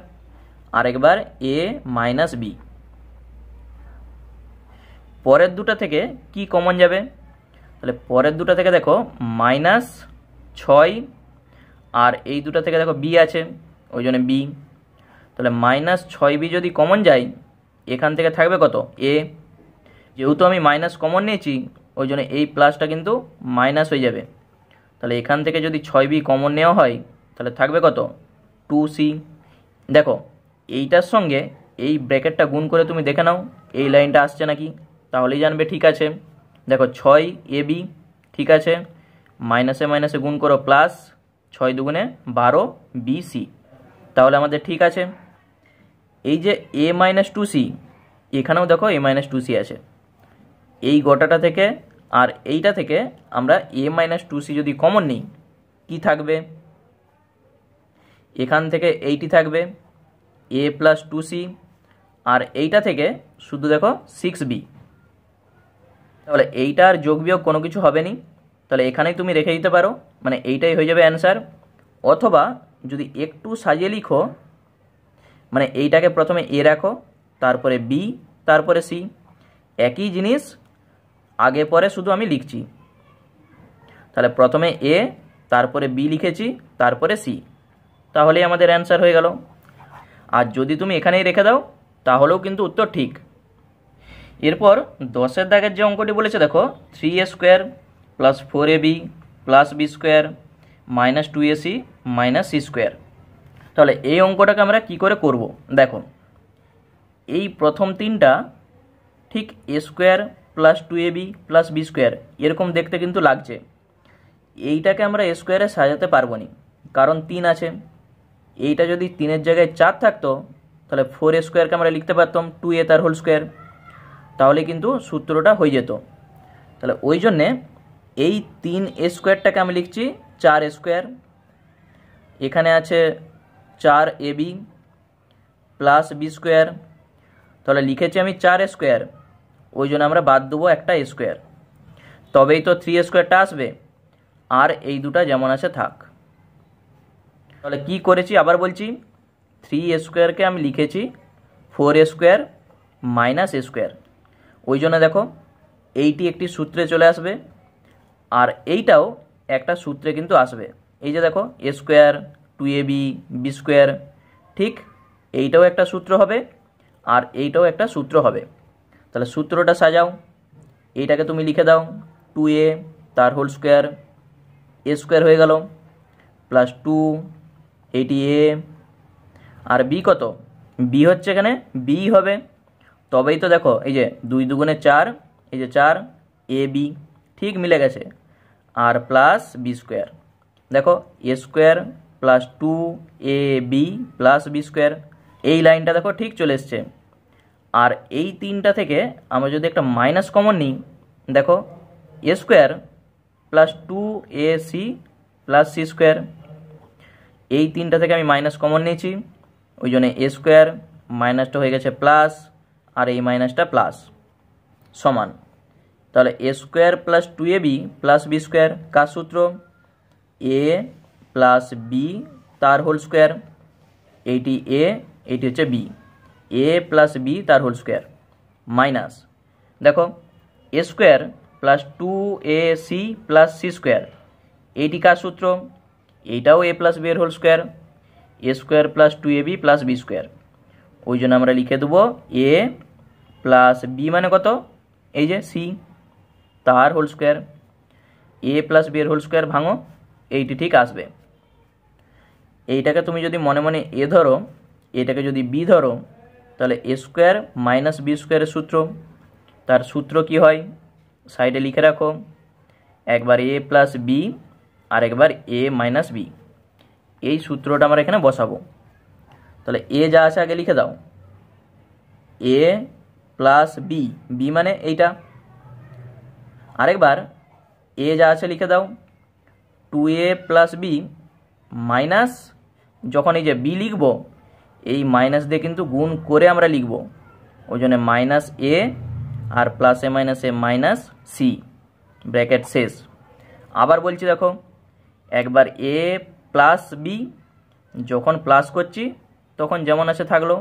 আর একবার এ মাইনাস বি। পরের দুটা থেকে কি কমন যাবে? তাহলে পরের দুটা থেকে দেখো -6, আর এই দুটা থেকে দেখো বি আছে, ওই জন্য বি। তাহলে -6b যদি কমন যায়, এখান থেকে থাকবে কত? এ। যেহেতু আমি মাইনাস কমন নিয়েছি, ওই জন্য এই প্লাসটা কিন্তু মাইনাস হয়ে যাবে। তাহলে এখান থেকে যদি 6b কমন নেওয়া হয়, তাহলে থাকবে কত? 2c। দেখো এইটার সঙ্গে এই ব্র্যাকেটটা গুণ করে তুমি দেখে নাও এই লাইনটা আসছে নাকি, তাহলেই জানবে ঠিক আছে। দেখো 6ab ঠিক আছে, মাইনাসে মাইনাসে গুণ করো প্লাস 6 দুগুণে 12 bc, তাহলে আমাদের ঠিক আছে। এই যে a মাইনাস 2c, এখানেও দেখো a মাইনাস 2c আছে। এই গোটাটা থেকে আর এইটা থেকে আমরা a মাইনাস 2c যদি কমন নিই, কি থাকবে? এখান থেকে এইটি থাকবে a প্লাস 2c, আর এইটা থেকে শুধু দেখো 6b। তাহলে এইটার যোগ বিয়োগ কোনো কিছু হবে নি, তাহলে এখানেই তুমি রেখে দিতে পারো, মানে এইটাই হয়ে যাবে অ্যান্সার। অথবা যদি একটু সাজিয়ে লিখো, মানে এইটাকে প্রথমে এ রাখো, তারপরে বি, তারপরে সি, একই জিনিস আগে পরে শুধু আমি লিখছি। তাহলে প্রথমে এ, তারপরে বি লিখেছি, তারপরে সি, তাহলেই আমাদের অ্যান্সার হয়ে গেল। আর যদি তুমি এখানেই রেখে দাও, তাহলেও কিন্তু উত্তর ঠিক। এরপর 10-এর দাগের যে অঙ্কটি বলেছে দেখো, 3a square plus 4ab plus b square minus 2ac minus c square. তাহলে এই অঙ্কটাকে আমরা কি করে করব? দেখো এই প্রথম তিনটা ঠিক a square plus 2ab plus b square এরকম দেখতে কিন্তু লাগছে। এইটাকে আমরা a স্কোয়ারে সাজাতে পারবো না, কারণ 3 আছে। এইটা যদি 3-এর জায়গায় 4 থাকতো, তাহলে 4a স্কোয়ারকে আমরা লিখতে পারতাম 2a তার হোল স্কোয়ার, তাহলে কিন্তু সূত্রটা হয়ে যেত। তাহলে ওই জন্যে এই 3a স্কোয়ারটাকে আমি লিখছি 4a স্কোয়ার। এখানে আছে 4ab প্লাস বি স্কোয়ার, তাহলে লিখেছি আমি 4a স্কোয়ার, ওই জন্য আমরা বাদ দেবো একটা a স্কোয়ার, তবেই তো 3a স্কোয়ারটা আসবে। আর এই দুটা যেমন আছে থাক। তাহলে কি করেছি আবার বলছি, 3a স্কোয়ারকে আমি লিখেছি 4a square minus a square, ওই জন্য দেখো এইটি একটি সূত্রে চলে আসবে, আর এইটাও একটা সূত্রে কিন্তু আসবে। এই যে দেখো a square 2ab B square, ঠিক এইটাও একটা সূত্র হবে, আর এইটাও একটা সূত্র হবে। তাহলে সূত্রটা সাজাও, এইটাকে তুমি লিখে দাও 2a তার হোল স্কোয়ার, a স্কোয়ার হয়ে গেল প্লাস 2, এইটি a, আর b কত? b হচ্ছে এখানে b হবে, তবেই তো দেখো এই যে 2 দুগুণে 4, এই যে 4 ab, ঠিক মিলে গেছে। আর প্লাস বি স্কোয়ার, দেখো a square plus 2ab plus b square, এই লাইনটা দেখো ঠিক চলে এসছে। আর এই তিনটা থেকে আমরা যদি একটা মাইনাস কমন নিই, দেখো a square plus 2ac plus c square, এই তিনটা থেকে আমি মাইনাস কমন নিয়েছি, ওই জন্য a স্কোয়ার মাইনাসটা হয়ে গেছে প্লাস, আর এই মাইনাসটা প্লাস সমান। তাহলে a square plus 2ab plus b square কার সূত্র? a প্লাস বি তার হোল স্কোয়ার, এইটি a, এইটি হচ্ছে b, a প্লাস বি তার হোল স্কোয়ার মাইনাস, দেখো a square plus 2ac plus c square, এইটি কার সূত্র? এইটাও a প্লাস বি এর whole square, a square plus 2ab plus b square, ওই জন্য আমরা লিখে দেবো a প্লাস বি মানে কত? এই যে সি তার whole square, a plus b এর হোল স্কোয়ার ভাঙো, এইটি ঠিক আসবে। এইটাকে তুমি যদি মনে মনে a ধরো, এটাকে যদি b ধরো, তাহলে a স্কোয়ার মাইনাস বি স্কোয়ারের সূত্র, তার সূত্র কি হয় সাইডে লিখে রাখো, একবার a প্লাস বি আর একবার a মাইনাস বি, এই সূত্রটা আমরা এখানে বসাবো। তাহলে a যা আছে আগে লিখে দাও, a প্লাস বি, বি মানে এইটা, আরেকবার এ যা আছে লিখে দাও, 2a প্লাস বি মাইনাস, যখন এই যে বি লিখব এই মাইনাস দিয়ে কিন্তু গুণ করে আমরা লিখব, ওই জন্য মাইনাস এ আর প্লাস এ মাইনাস সি, ব্র্যাকেট শেষ। আবার বলছি দেখো, একবার এ প্লাস বি, যখন প্লাস করছি তখন যেমন আছে থাকলো,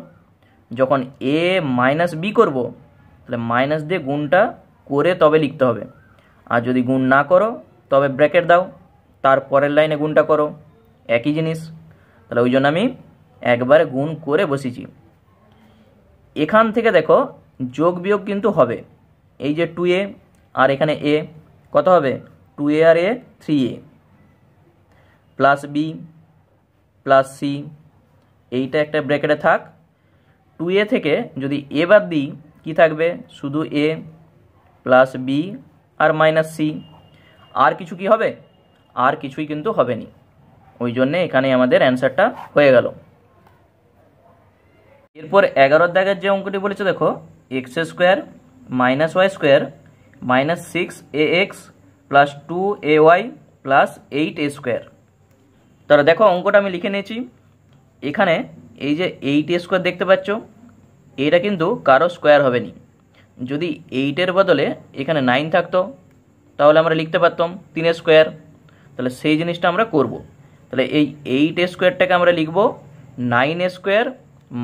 যখন এ মাইনাস বি করবো তাহলে মাইনাস দিয়ে গুণটা করে তবে লিখতে হবে, আর যদি গুণ না করো তবে ব্র্যাকেট দাও, তার পরের লাইনে গুণটা করো, একই জিনিস। তাহলে ওই জন্য আমি একবারে গুণ করে বসেছি। এখান থেকে দেখো যোগ বিয়োগ কিন্তু হবে, এই যে 2a আর এখানে a কত হবে, 2a আর a 3a plus b plus c, এইটা একটা ব্র্যাকেটে থাক। 2a থেকে যদি a বাদ দিই কি থাকবে, শুধু a প্লাস বি আর মাইনাস সি, আর কিছু কি হবে, আর কিছুই কিন্তু হবে নি, ওই জন্যে এখানে আমাদের অ্যান্সারটা হয়ে গেল। এরপর 11 দাগের যে অঙ্কটি বলেছে দেখো, x square minus y square minus 6ax plus 2ay plus 8a square. তাহলে দেখো অঙ্কটা আমি লিখে নিয়েছি। এখানে এই যে 8a স্কোয়ার দেখতে পাচ্ছ, এটা কিন্তু কারো স্কোয়ার হবে নি। যদি 8-এর বদলে এখানে 9 থাকতো তাহলে আমরা লিখতে পারতাম 3 স্কোয়ার, তাহলে সেই জিনিসটা আমরা করব। তাহলে এই 8 স্কোয়ারটাকে আমরা লিখব 9 স্কোয়ার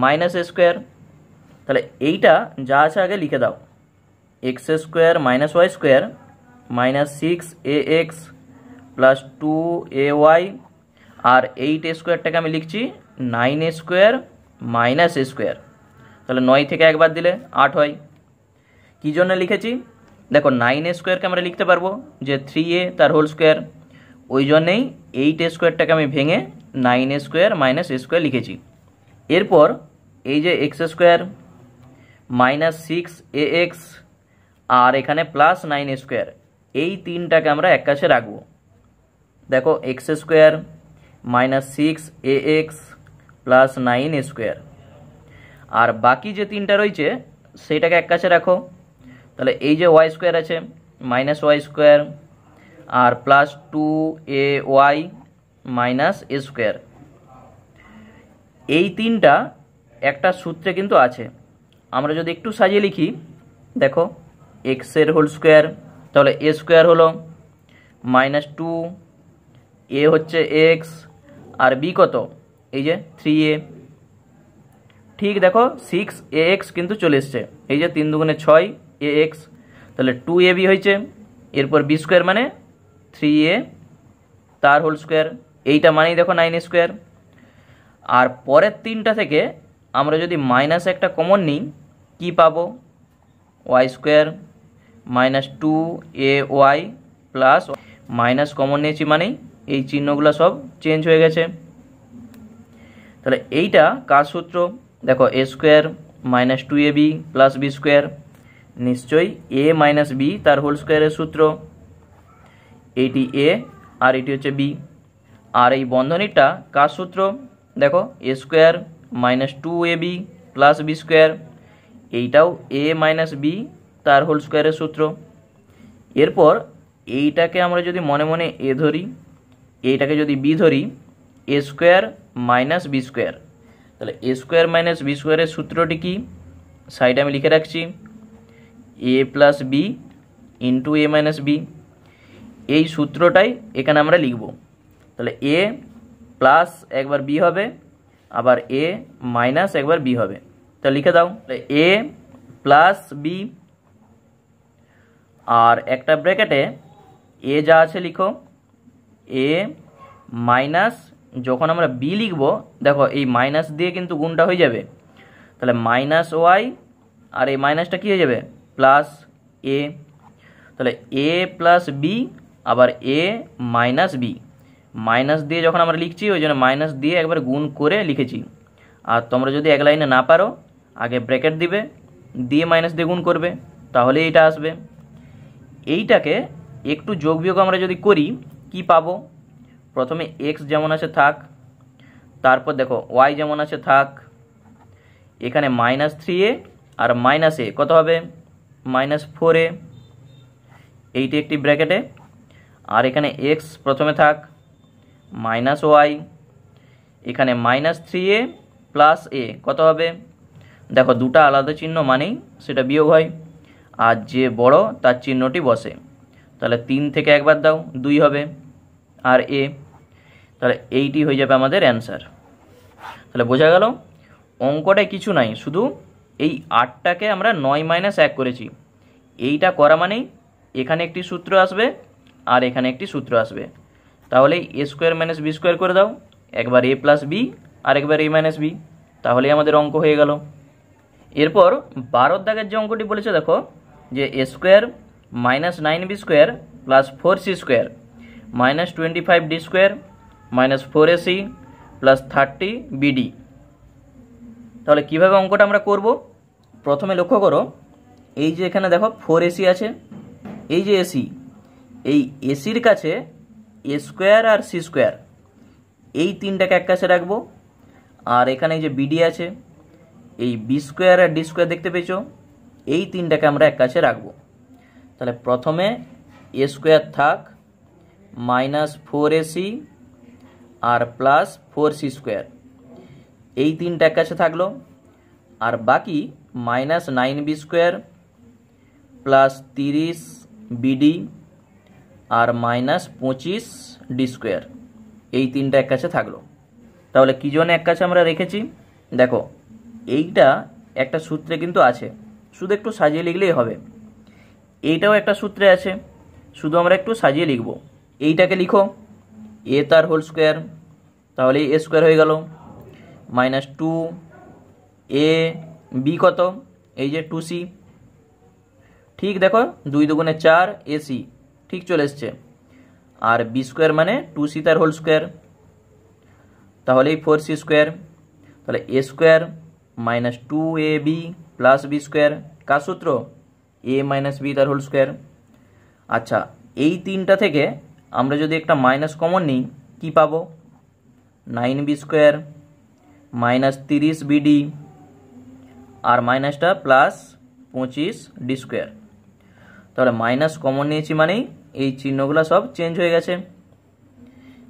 মাইনাস স্কোয়ার। তাহলে এইটা যা আছে আগে লিখে দাও, x square minus y square minus 6ax plus 2ay, আর 8 স্কোয়ারটাকে আমি লিখছি 9 স্কোয়ার মাইনাস স্কোয়ার। তাহলে 9 থেকে একবার দিলে 8 হয়। কী জন্য লিখেছি দেখো, 9 স্কোয়ারকে আমরা লিখতে পারবো যে 3a তার হোল স্কোয়ার, ওই জন্যেই 8 স্কোয়ারটাকে আমি ভেঙে 9 স্কোয়ার মাইনাস স্কোয়ার লিখেছি। এরপর এই যে এক্স স্কোয়ার মাইনাস 6ax আর এখানে প্লাস 9 স্কোয়ার, এই তিনটাকে আমরা এক কাছে রাখবো। দেখো x square minus 6ax plus 9 square, আর বাকি যে তিনটা রয়েছে সেইটাকে এক কাছে রাখো। তাহলে এই যে ওয়াই স্কোয়ার আছে মাইনাস ওয়াই স্কোয়ার আর plus 2ay minus a square, এই তিনটা একটা সূত্রে কিন্তু আছে। আমরা যদি একটু সাজিয়ে লিখি, দেখো এক্সের হোল স্কোয়ার, তাহলে এ স্কোয়ার হলো মাইনাস 2, এ হচ্ছে এক্স আর বি কত, এই যে 3a। ঠিক দেখো 6ax কিন্তু চলে এসছে, এই যে 3 দুগুণে 6ax, তাহলে 2ab হয়েছে। এরপর বি স্কোয়ার মানে 3a তার হোল স্কোয়ার, এইটা মানেই দেখো 9 স্কোয়ার। আর পরের তিনটা থেকে আমরা যদি মাইনাস একটা কমন নিই কি পাবো, y square minus 2ay plus minus common নিয়েছি মানেই এই চিহ্নগুলো সব চেঞ্জ হয়ে গেছে। তাহলে এইটা কার সূত্র, দেখো a square minus 2ab plus b square, নিশ্চয়ই এ মাইনাস বি তার হোল স্কোয়ারের সূত্র, এইটি এ আর এটি হচ্ছে বি। আর এই বন্ধনীটা কার সূত্র, দেখো a square minus 2ab plus b square, এইটাও এ মাইনাস বি তার হোল স্কোয়ারের সূত্র। এরপর এইটাকে আমরা যদি মনে মনে এ ধরি, এইটাকে যদি বি ধরি, এ স্কোয়ার মাইনাস বি স্কোয়ার, তাহলে এ স্কোয়ার মাইনাস বি স্কোয়ারের সূত্রটি কি, সাইডে আমি লিখে রাখছি, এ প্লাস বি ইন্টু এ মাইনাস বি, এই সূত্রটাই এখানে আমরা লিখব। তাহলে এ প্লাস একবার বি হবে, আবার এ মাইনাস একবার বি হবে, তাহলে লিখে দাও এ প্লাস বি, আর একটা ব্র্যাকেটে এ যা আছে লিখো, এ মাইনাস যখন আমরা বি লিখব, দেখো এই মাইনাস দিয়ে কিন্তু গুণটা হয়ে যাবে, তাহলে মাইনাস ওয়াই আর এই মাইনাসটা কী হয়ে যাবে প্লাস এ, তাহলে এ প্লাস বি আবার এ মাইনাস বি, মাইনাস দিয়ে যখন আমরা লিখছি ওই জন্য মাইনাস দিয়ে একবার গুণ করে লিখেছি। আর তোমরা যদি এক লাইনে না পারো আগে ব্র্যাকেট দিবে, দিয়ে মাইনাস দিয়ে গুণ করবে, তাহলে এইটা আসবে। এইটাকে একটু যোগ বিয়োগ আমরা যদি করি কি পাবো, প্রথমে এক্স যেমন আছে থাক, তারপর দেখো ওয়াই যেমন আছে থাক, এখানে মাইনাস 3a আর মাইনাস এ কত হবে মাইনাস 4a, এইটি একটি ব্র্যাকেটে, আর এখানে এক্স প্রথমে থাক, মাইনাস ওয়াই, এখানে -3a প্লাস এ কত হবে? দেখো দুটো আলাদা চিহ্ন মানেই সেটা বিয়োগ হয়, আর যে বড় তার চিহ্নটি বসে। তাহলে 3 থেকে একবার দাও, 2 হবে, আর এ, তাহলে এইটি হয়ে যাবে আমাদের অ্যান্সার। তাহলে বোঝা গেল অঙ্কটায় কিছু নাই, শুধু এই 8টাকে আমরা 9 - 1 করেছি। এইটা করা মানেই এখানে একটি সূত্র আসবে আর এখানে একটি সূত্র আসবে। তাহলে a² - b² করে দাও, একবার a + b আর একবার a - b, তাহলেই আমাদের অঙ্ক হয়ে গেল। এরপর 12 দাগের যে অঙ্কটি বলেছে দেখো, যে a² - 9b² + 4c² - 25d² - 4ac + 30bd। তাহলে কিভাবে অঙ্কটা আমরা করব? প্রথমে লক্ষ্য করো, এই যে এখানে দেখো 4ac আছে, এই যে এসি, এই এসির কাছে a² আর c², এই তিনটাকে এক কাছে রাখবো। আর এখানে এই যে বিডি আছে, এই b² আর d² দেখতে পেয়েছো, এই তিনটাকে আমরা এক কাছে রাখবো। তাহলে প্রথমে a² থাক, -4ac আর +4c², এই তিনটা এক কাছে থাকলো। আর বাকি -9b² + 30bd আর -25d², এই তিনটা এক কাছে থাকলো। তাহলে কি জন্য এক কাছে আমরা রেখেছি? দেখো এইটা একটা সূত্রে কিন্তু আছে, শুধু একটু সাজিয়ে লিখলেই হবে। এইটাও একটা সূত্রে আছে, শুধু আমরা একটু সাজিয়ে লিখব। এইটাকে লিখো a তার হোল স্কোয়ার, তাহলে a² হয়ে গেল, -2ab কত? এই যে 2c, ঠিক দেখো 2 দুগুণে 4 ac, ঠিক চলে এসছে। আর b² মানে 2c তার হোল স্কোয়ার, তাহলে 4c²। তাহলে a² - 2ab + b², কার সূত্র? a - b তার হোল স্কোয়ার। আচ্ছা, এই তিনটা থেকে আমরা যদি একটা মাইনাস কমন নিই, কি পাবো? 9b² - 30bd আর মাইনাসটা +25d²। তাহলে মাইনাস কমন নিয়েছি মানেই এই চিহ্নগুলো সব চেঞ্জ হয়ে গেছে।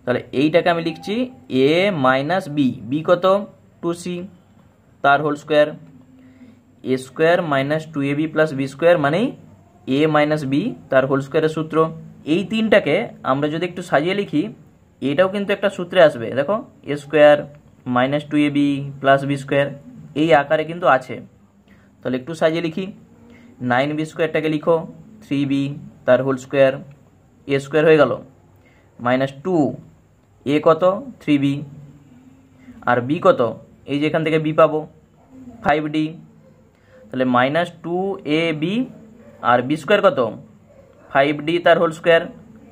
তাহলে এইটাকে আমি লিখছি a - b, b কত? 2c তার whole square, a² - 2ab + b² মানেই a - b তার হোল স্কোয়ারের সূত্র। এই তিনটাকে আমরা যদি একটু সাজিয়ে লিখি, এটাও কিন্তু একটা সূত্রে আসবে। দেখো a² - 2ab + b², এই আকারে কিন্তু আছে। তাহলে একটু সাজিয়ে লিখি, 9b² লিখো 3b তার হোল স্কোয়ার, a² হয়ে গেল, -2 a কত? 3b আর b কত? এই যে এখান থেকে b পাবো 5d, তাহলে -2ab আর b² কত? 5d তার হোল স্কোয়ার,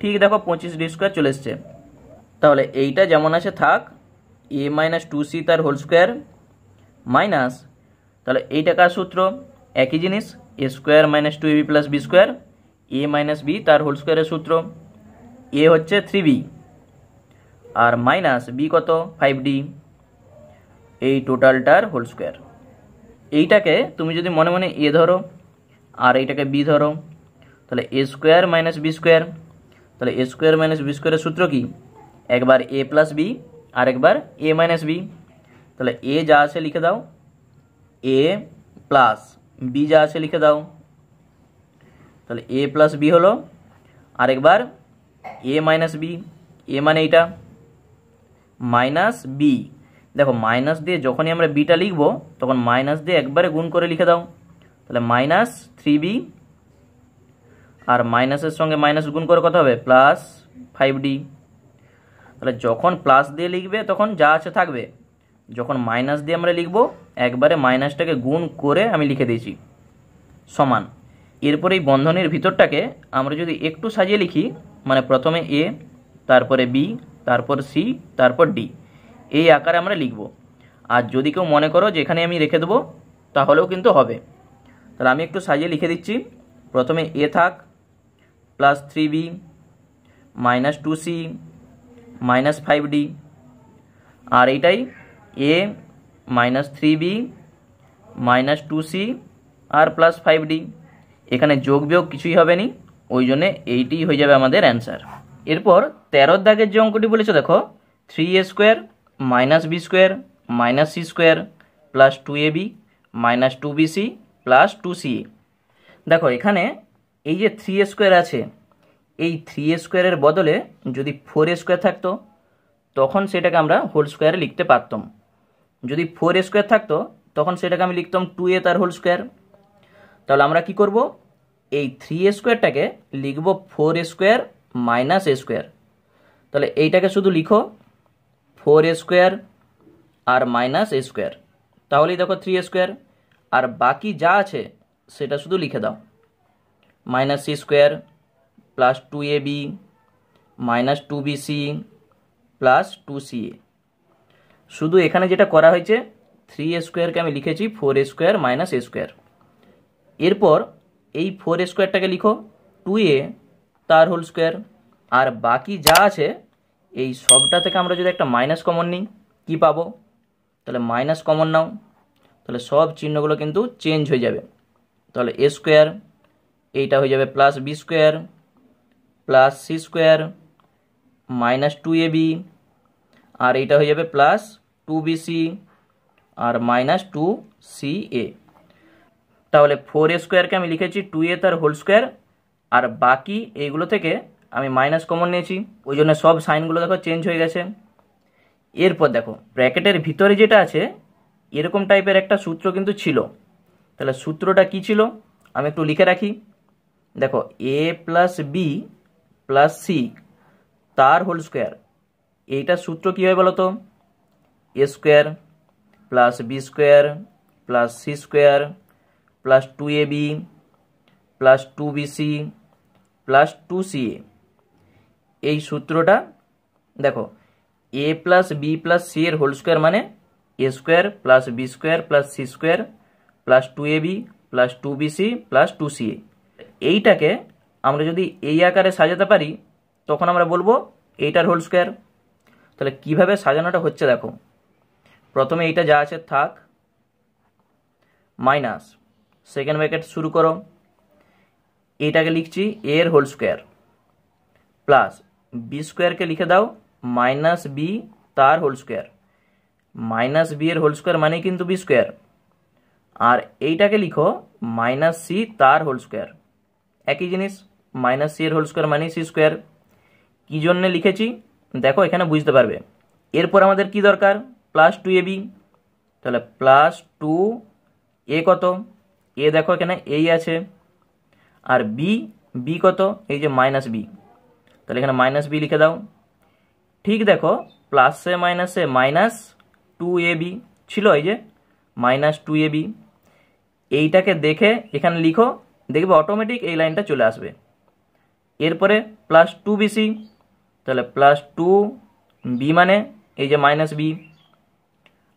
ঠিক দেখো 25d² চলে এসছে। তাহলে এইটা যেমন আছে থাক, a - 2c তার হোল স্কোয়ার মাইনাস, তাহলে এইটা কার সূত্র? একই জিনিস, a² - 2ab + b², a - b তার হোল স্কোয়ারের সূত্র। a হচ্ছে 3b আর মাইনাস b কত? 5d, এই টোটালটার হোল স্কোয়ার। এইটাকে তুমি যদি মনে মনে a ধরো আর এইটাকে b ধরো, তাহলে a² - b², তাহলে a² - b² এর সূত্র কি? একবার a + b আর একবার a - b। তাহলে a যা আছে লিখে দাও, a প্লাস b যা আছে লিখে দাও। তাহলে a + b হলো, আরেকবার a - b, a মানে এইটা, -b। দেখো মাইনাস দিয়ে যখনই আমরা বিটা লিখবো তখন মাইনাস দিয়ে একবারে গুণ করে লিখে দাও। তাহলে -3b আর মাইনাসের সঙ্গে মাইনাস গুণ করে কত হবে? +5d। তাহলে যখন প্লাস দিয়ে লিখবে তখন যা আছে থাকবে, যখন মাইনাস দিয়ে আমরা লিখবো একবারে মাইনাসটাকে গুণ করে আমি লিখে দিয়েছি, সমান। এরপর এই বন্ধনীর ভিতরটাকে আমরা যদি একটু সাজিয়ে লিখি, মানে প্রথমে a, তারপরে b, তারপর c, তারপর d, এই আকারে আমরা লিখব। আর যদি কেউ মনে করো যে এখানে আমি রেখে দেবো তাহলেও কিন্তু হবে। তাহলে আমি একটু সাজিয়ে লিখে দিচ্ছি, প্রথমে a থাক, +3b - 2c -5d, আর এইটাই a -3b -2c R +5d। এখানে যোগ বিয়োগ কিছুই হবে না, ওই জন্যে এইটি হয়ে যাবে আমাদের অ্যান্সার। এরপর 13 দাগের যে অঙ্কটি বলেছে দেখো, 3a square minus b square minus c square plus 2ab minus 2bc plus 2ca। দেখো এখানে এই যে 3a স্কোয়ার আছে, এই 3a স্কোয়ারের বদলে যদি 4a স্কোয়ার থাকতো তখন সেটাকে আমরা হোল স্কোয়ারে লিখতে পারতাম। যদি 4a স্কোয়ার থাকতো তখন সেটাকে আমি লিখতাম 2a তার হোল স্কোয়ার। তাহলে আমরা কি করব, এই 3a স্কোয়ারটাকে লিখব 4a square minus a square. তাহলে এইটাকে শুধু লিখো 4a স্কোয়ার আর মাইনাস a স্কোয়ার, তাহলেই দেখো 3a স্কোয়ার। আর বাকি যা আছে সেটা শুধু লিখে দাও, minus c square plus 2ab minus 2bc plus 2ca। শুধু এখানে যেটা করা হয়েছে 3a স্কোয়ারকে আমি লিখেছি 4a square minus a square. এরপর এই 4a স্কোয়ারটাকে লিখো 2a তার হোল স্কোয়ার। আর বাকি যা আছে এই সবটা থেকে আমরা যদি একটা মাইনাস কমন নিই কী পাবো, তাহলে মাইনাস কমন নাও, তাহলে সব চিহ্নগুলো কিন্তু চেঞ্জ হয়ে যাবে। তাহলে a স্কোয়ার এইটা হয়ে যাবে plus b square plus c square minus 2ab, আর এইটা হয়ে যাবে প্লাস 2bc আর মাইনাস 2ca। তাহলে 4a স্কোয়ারকে আমি লিখেছি 2a তার হোল স্কোয়ার, আর বাকি এইগুলো থেকে আমি মাইনাস কমন নিয়েছি, ওই জন্য সব সাইনগুলো দেখো চেঞ্জ হয়ে গেছে। এরপর দেখো ব্র্যাকেটের ভিতরে যেটা আছে এরকম টাইপের একটা সূত্র কিন্তু ছিল। তাহলে সূত্রটা কি ছিল আমি একটু লিখে রাখি। দেখো a plus b plus c তার হোল স্কোয়ার, এইটার সূত্র কী হয় বলো তো, a square plus b square plus c square plus 2ab plus 2bc plus 2ca। এই সূত্রটা দেখো a plus b plus c এর হোল স্কোয়ার মানে a square plus b square plus c square plus 2ab plus 2bc plus 2ca। এইটাকে আমরা যদি এই আকারে সাজাতে পারি তখন আমরা বলবো এইটার হোল স্কোয়ার। তাহলে কিভাবে সাজানোটা হচ্ছে দেখো, প্রথমে এইটা যা আছে থাক, মাইনাস সেকেন্ড ব্র্যাকেট শুরু করো, এইটাকে লিখছি a এর হোল স্কোয়ার প্লাস বি স্কোয়ারকে লিখে দাও মাইনাস বি তার হোল স্কোয়ার, মাইনাস বি এর হোল স্কোয়ার মানে কিন্তু বি স্কোয়ার, আর এইটাকে লিখো মাইনাস সি তার হোল স্কোয়ার, একই জিনিস, মাইনাস সি এর হোল স্কোয়ার মানে সি স্কোয়ার। কী জন্যে লিখেছি দেখো এখানে বুঝতে পারবে। এরপর আমাদের কি দরকার, প্লাস 2ab। তাহলে প্লাস 2a কত, এ দেখো এখানে এই আছে, আর বি কত, এই যে মাইনাস বি, তাহলে এখানে মাইনাস বি লিখে দাও। ঠিক দেখো প্লাসে মাইনাসে মাইনাস 2ab ছিল, এই যে মাইনাস 2ab, এইটাকে দেখে এখানে লিখো, দেখবে অটোমেটিক এই লাইনটা চলে আসবে। এরপরে প্লাস 2bc, তাহলে প্লাস 2b মানে এই যে মাইনাস বি,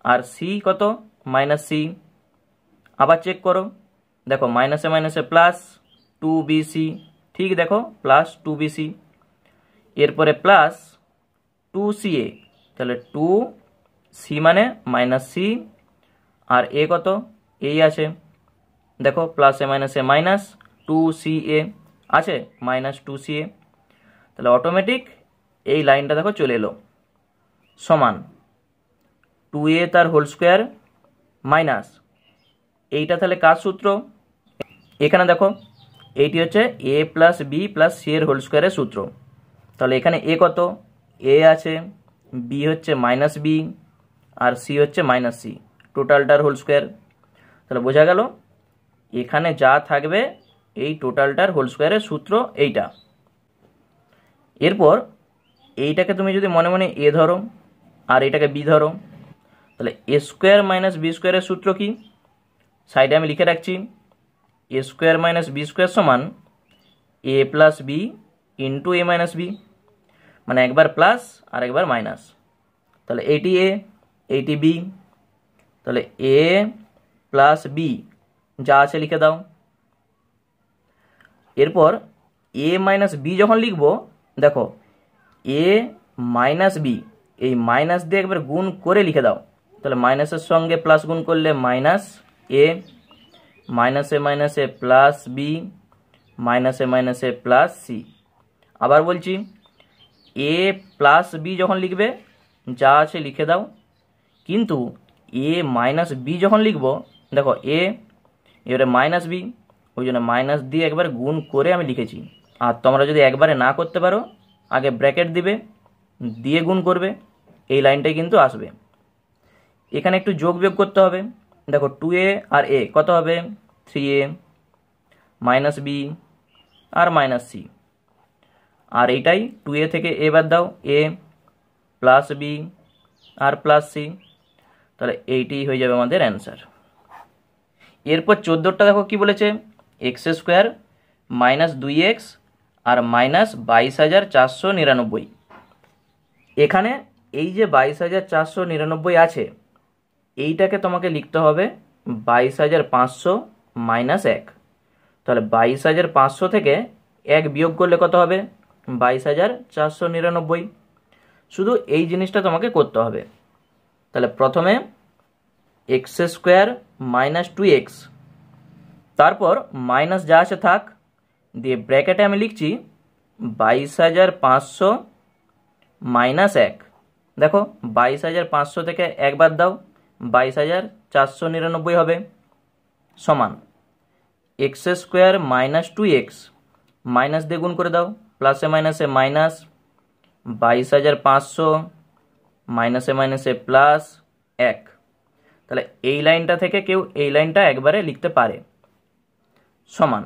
আর সি কত মাইনাস সি। আবার চেক করো, দেখো মাইনাসে মাইনাসে প্লাস 2bc, ঠিক দেখো প্লাস 2bc। এরপরে প্লাস 2ca, তাহলে 2c মানে মাইনাস সি, আর এ কত এই আছে, দেখো প্লাসে মাইনাসে মাইনাস 2ca আছে মাইনাস 2ca। তাহলে অটোমেটিক এই লাইনটা দেখো চলে এলো, সমান 2a তার হোল স্কোয়ার মাইনাস এইটা, তাহলে কার সূত্র, এখানে দেখো এইটি হচ্ছে a plus b plus c এর হোল স্কোয়ারের সূত্র। তাহলে এখানে এ কত, এ আছে, বি হচ্ছে মাইনাস বি, আর সি হচ্ছে মাইনাস সি, টোটালটার হোল স্কোয়ার। তাহলে বোঝা গেল এখানে যা থাকবে এই টোটালটার হোল স্কোয়ারের সূত্র এইটা। এরপর এইটাকে তুমি যদি মনে মনে এ ধরো আর এটাকে বি ধরো, তাহলে এ স্কোয়ার মাইনাস বি স্কোয়ারের সূত্র কি, সাইডে আমি লিখে রাখছি, এ স্কোয়ার মাইনাস বি স্কোয়ার সমান এ প্লাস বি ইন্টু এ মাইনাস বি, মানে একবার প্লাস আর একবার মাইনাস। তাহলে এইটি এ এইটি বি, তাহলে এ প্লাস বি যা আছে লিখে দাও। এরপর এ মাইনাস বি যখন লিখবো দেখো এ মাইনাস বি, এই মাইনাস দিয়ে একবার গুণ করে লিখে দাও, তাহলে মাইনাসের সঙ্গে প্লাস গুণ করলে মাইনাস এ, মাইনাসে মাইনাসে প্লাস বি, মাইনাসে মাইনাসে প্লাস সি। আবার বলছি এ প্লাস বি যখন লিখবে যা আছে লিখে দাও, কিন্তু এ মাইনাস বি যখন লিখব, দেখো এ এবারে মাইনাস বি, ওই জন্য মাইনাস দিয়ে একবার গুণ করে আমি লিখেছি। আর তোমরা যদি একবারে না করতে পারো আগে ব্র্যাকেট দিবে, দিয়ে গুণ করবে, এই লাইনটাই কিন্তু আসবে। এখানে একটু যোগ বিয়োগ করতে হবে। দেখো 2a আর a কত হবে, 3a মাইনাস বি আর মাইনাস সি, আর এইটাই 2a থেকে a বাদ দাও, a প্লাস বি আর প্লাস সি, তাহলে এইটি হয়ে যাবে আমাদের অ্যান্সার। এরপর 14টা দেখো কি বলেছে, এক্স স্কোয়ার মাইনাস 2x আর মাইনাস 22,499। এখানে এই যে 22,499 আছে, এইটাকে তোমাকে লিখতে হবে 22,500 মাইনাস 1। তাহলে 22,500 থেকে 1 বিয়োগ করলে কত হবে, 22,499। শুধু এই জিনিসটা তোমাকে করতে হবে। তাহলে প্রথমে এক্স স্কোয়ার মাইনাস 2x, তারপর মাইনাস যা আছে থাক, দিয়ে ব্র্যাকেটে আমি লিখছি 22,500 মাইনাস 1। দেখো 22,500 থেকে 1 বাদ দাও, 22,499 হবে, সমান x square minus 2x, minus দিয়ে গুণ করে দাও, প্লাসে মাইনাসে মাইনাস, 22,500 মাইনাসে মাইনাসে প্লাস 1। তাহলে এই লাইনটা থেকে কেউ এই লাইনটা একবারে লিখতে পারে, সমান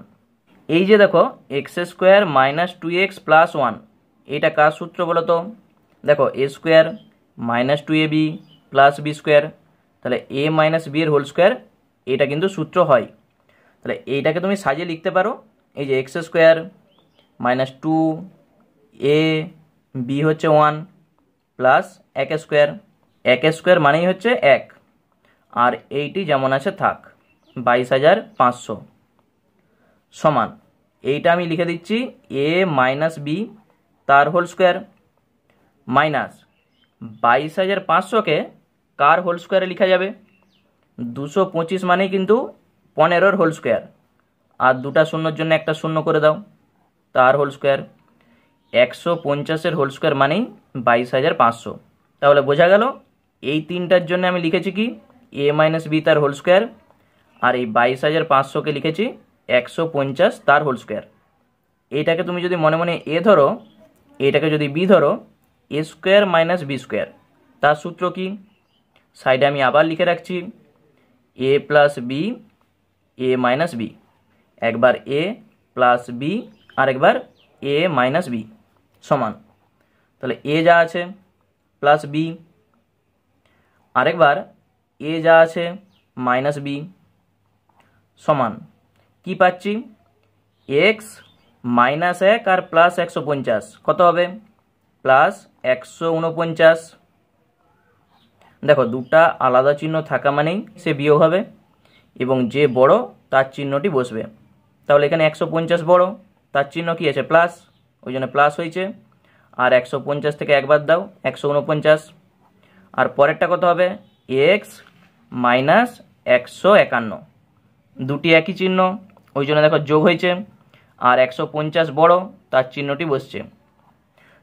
এই যে দেখো x square minus 2x plus 1, এইটা কার সূত্র বলো তো? দেখো a square minus 2ab plus b square, তাহলে এ মাইনাস বি এর হোল স্কোয়ার, এটা কিন্তু সূত্র হয়। তাহলে এইটাকে তুমি সাজিয়ে লিখতে পারো, এই যে x square minus 2a B হচ্ছে 1 প্লাস 1 স্কোয়ার, 1 স্কোয়ার মানেই হচ্ছে 1, আর এইটি যেমন আছে থাক 22,500, সমান এইটা আমি লিখে দিচ্ছি এ মাইনাস বি তার হোল স্কোয়ার, মাইনাস 22,500কে কার হোল স্কোয়ারে লেখা যাবে, 225 মানেই কিন্তু 15 হোল স্কোয়ার, আর দুটা শূন্যর জন্য একটা শূন্য করে দাও, তার হোল স্কোয়ার, 150 হোল স্কোয়ার মানেই 22,500। তাহলে বোঝা গেল এই তিনটার জন্য আমি লিখেছি কি এ মাইনাস বি তার হোল স্কোয়ার, আর এই 22,500কে লিখেছি 150 তার হোল স্কোয়ার। এইটাকে তুমি যদি মনে মনে এ ধরো, এটাকে যদি বি ধরো, এ স্কোয়ার মাইনাস বি স্কোয়ার, তার সূত্র কি, সাইডে আমি আবার লিখে রাখছি এ plus B a minus B, একবার এ প্লাস বি আর একবার এ মাইনাস বি, সমান তাহলে এ যা আছে প্লাস বি, আরেকবার এ যা আছে মাইনাস বি, সমান কি পাচ্ছি, এক্স মাইনাস 1 আর প্লাস 150 কত হবে, প্লাস 149। দেখো দুটা আলাদা চিহ্ন থাকা মানেই সে বিয়োগ হবে, এবং যে বড় তার চিহ্নটি বসবে। তাহলে এখানে 150 বড়, তার চিহ্ন কি আছে প্লাস, ওই জন্য প্লাস হয়েছে, আর 150 থেকে একবার দাও 149, আর পরেরটা কত হবে এক্স মাইনাস 151, দুটি একই চিহ্ন, ওই জন্য দেখো যোগ হয়েছে, আর 150 বড় তার চিহ্নটি বসছে।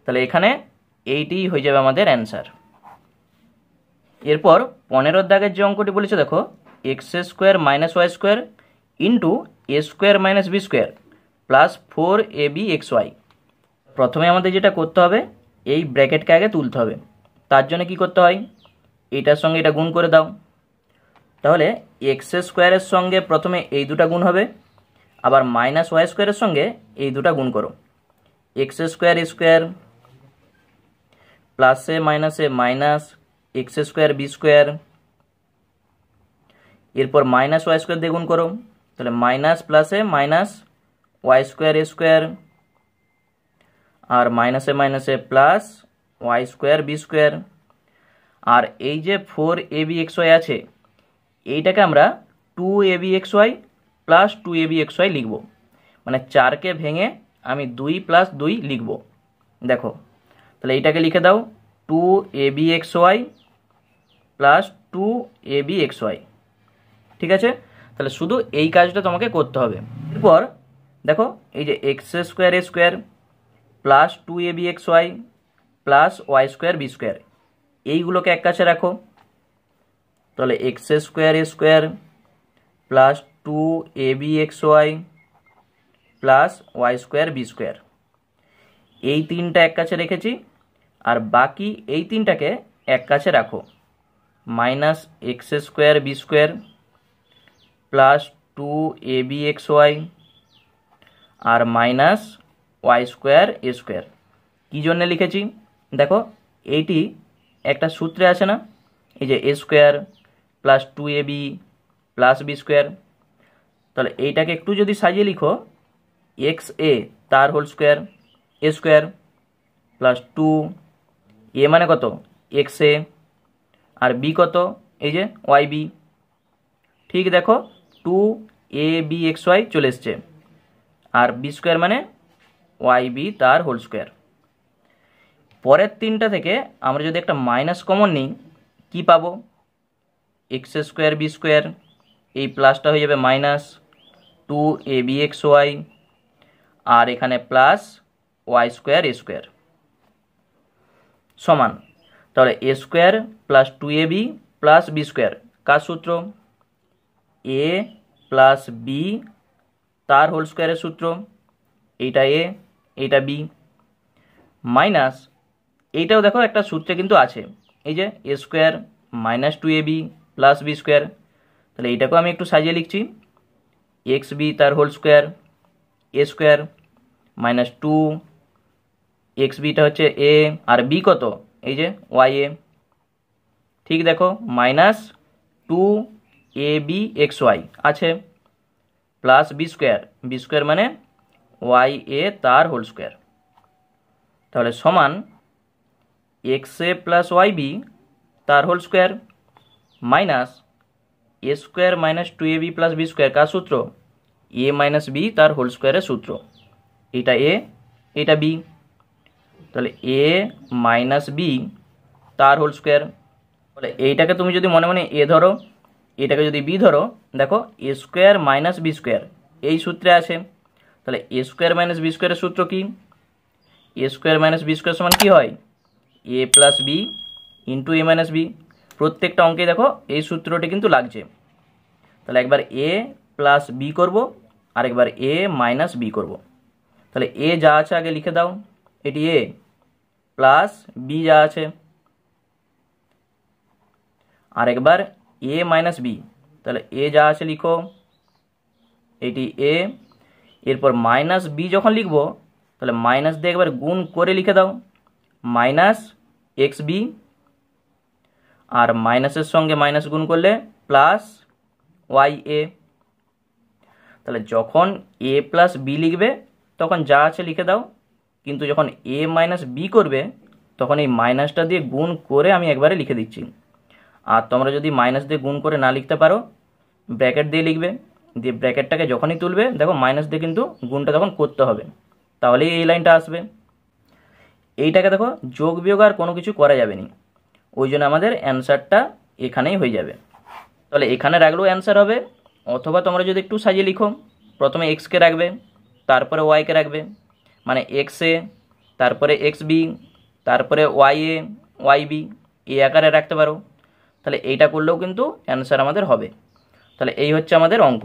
তাহলে এখানে এইটিই হয়ে যাবে আমাদের অ্যান্সার। এরপর 15 দাগের যে অঙ্কটি বলেছে দেখো x square minus y square into a square minus b square plus 4abxy। প্রথমে আমাদের যেটা করতে হবে, এই ব্র্যাকেটকে আগে তুলতে হবে। তার জন্য কি করতে হয়, এটার সঙ্গে এটা গুণ করে দাও। তাহলে এক্স স্কোয়ারের সঙ্গে প্রথমে এই দুটা গুণ হবে, আবার মাইনাস ওয়াই স্কোয়ারের সঙ্গে এই দুটা গুণ করো, এক্স স্কোয়ার স্কোয়ার প্লাসে মাইনাসে minus x square b square, এরপর মাইনাস ওয়াই স্কোয়ার দিয়ে গুণ করো, তাহলে মাইনাস প্লাসে মাইনাস ওয়াই স্কোয়ার স্কোয়ার, আর মাইনাসে মাইনাসে plus y square b square, আর এই যে 4abxy আছে এইটাকে আমরা 2abxy প্লাস 2abxy লিখব, মানে 4কে ভেঙে আমি 2 প্লাস 2 লিখব। দেখো তাহলে এইটাকে লিখে দাও 2abxy প্লাস 2abxy, ঠিক আছে। তাহলে শুধু এই কাজটা তোমাকে করতে হবে। এরপর দেখো এই যে x square square plus 2abxy plus y square b square, এইগুলোকে এক কাছে রাখো। তাহলে x square a square plus 2abxy plus y square b square, এই তিনটা এক কাছে রেখেছি। আর বাকি এই তিনটাকে এক কাছে রাখো, minus x square b square plus 2abxy আর minus y square a square. কী জন্য লিখেছি দেখো, এইটি একটা সূত্রে আছে না, এই যে a square plus 2ab plus b square. তাহলে এইটাকে একটু যদি সাজিয়ে লিখো, এক্স এ তার whole square a square plus 2 a মানে কত এক্স এ আর বি কত এই যে ওয়াই বি। ঠিক দেখো 2abxy চলে এসছে আর বি স্কোয়ার মানে ওয়াই বি তার হোল স্কোয়ার। পরের তিনটা থেকে আমরা যদি একটা মাইনাস কমন নিই কি পাবো, এক্স স্কোয়ার বি স্কোয়ার, এই প্লাসটা হয়ে যাবে মাইনাস 2abxy আর এখানে plus y square a square সমান। তাহলে a square plus 2ab plus b square কার সূত্র, এ প্লাস বি তার হোল স্কোয়ারের সূত্র, এইটা এ এইটা বি, মাইনাস এইটাও দেখো একটা সূত্রে কিন্তু আছে, এই যে a square minus 2ab plus b square. তাহলে এইটাকেও আমি একটু সাজিয়ে লিখছি, এক্স বি তার whole square a square minus 2 x বিটা হচ্ছে এ আর বি কত এই যে ওয়াই এ। ঠিক দেখো মাইনাস 2abxy আছে প্লাস বি স্কোয়ার মানে ওয়াই এ তার হোল স্কোয়ার। তাহলে সমান x a plus y b তার whole square minus a square minus 2ab plus b square কার সূত্র, এ মাইনাস বি তার হোল স্কোয়ারের সূত্র, এটা এ এটা বি। তাহলে এ মাইনাস বি তার হোল স্কোয়ার। তাহলে এইটাকে তুমি যদি মনে মনে এ ধরো, এটাকে যদি বি ধরো, দেখো a square minus b square এই সূত্রে আছে। তাহলে এ স্কোয়ার মাইনাস বি স্কোয়ারের সূত্র কি, এ স্কোয়ার মাইনাস বি স্কোয়ার সমান কী হয়, এ প্লাস বি ইন্টু এ মাইনাস বি। প্রত্যেকটা অঙ্কে দেখো এই সূত্রটি কিন্তু লাগছে। তাহলে একবার এ প্লাস বি করবো আর একবার এ মাইনাস বি করবো। তাহলে এ যা আছে আগে লিখে দাও, এটি এ প্লাস বি যা আছে, আর একবার এ মাইনাস বি। তাহলে এ যা আছে লিখো, এটি এ, এরপর মাইনাস বি যখন লিখবো তাহলে মাইনাস দিয়ে একবার গুণ করে লিখে দাও, মাইনাস এক্স বি আর মাইনাসের সঙ্গে মাইনাস গুণ করলে প্লাস ওয়াই এ। তাহলে যখন এ প্লাস বি লিখবে তখন যা আছে লিখে দাও, কিন্তু যখন এ মাইনাস বি করবে তখন এই মাইনাসটা দিয়ে গুণ করে আমি একবারে লিখে দিচ্ছি। আর তোমরা যদি মাইনাস দিয়ে গুণ করে না লিখতে পারো ব্র্যাকেট দিয়ে লিখবে, দিয়ে ব্র্যাকেটটাকে যখনই তুলবে দেখো মাইনাস দিয়ে কিন্তু গুণটা তখন করতে হবে, তাহলেই এই লাইনটা আসবে। এইটাকে দেখো যোগ বিয়োগ আর কোনো কিছু করা যাবে না, ওই জন্য আমাদের অ্যান্সারটা এখানেই হয়ে যাবে। তাহলে এখানে রাখলেও অ্যান্সার হবে, অথবা তোমরা যদি একটু সাজিয়ে লিখো, প্রথমে এক্সকে রাখবে তারপরে ওয়াইকে রাখবে, মানে এক্স এ তারপরে এক্স বি তারপরে ওয়াই এ ওয়াই বি এই আকারে রাখতে পারো। তাহলে এইটা করলেও কিন্তু অ্যান্সার আমাদের হবে। তাহলে এই হচ্ছে আমাদের অঙ্ক।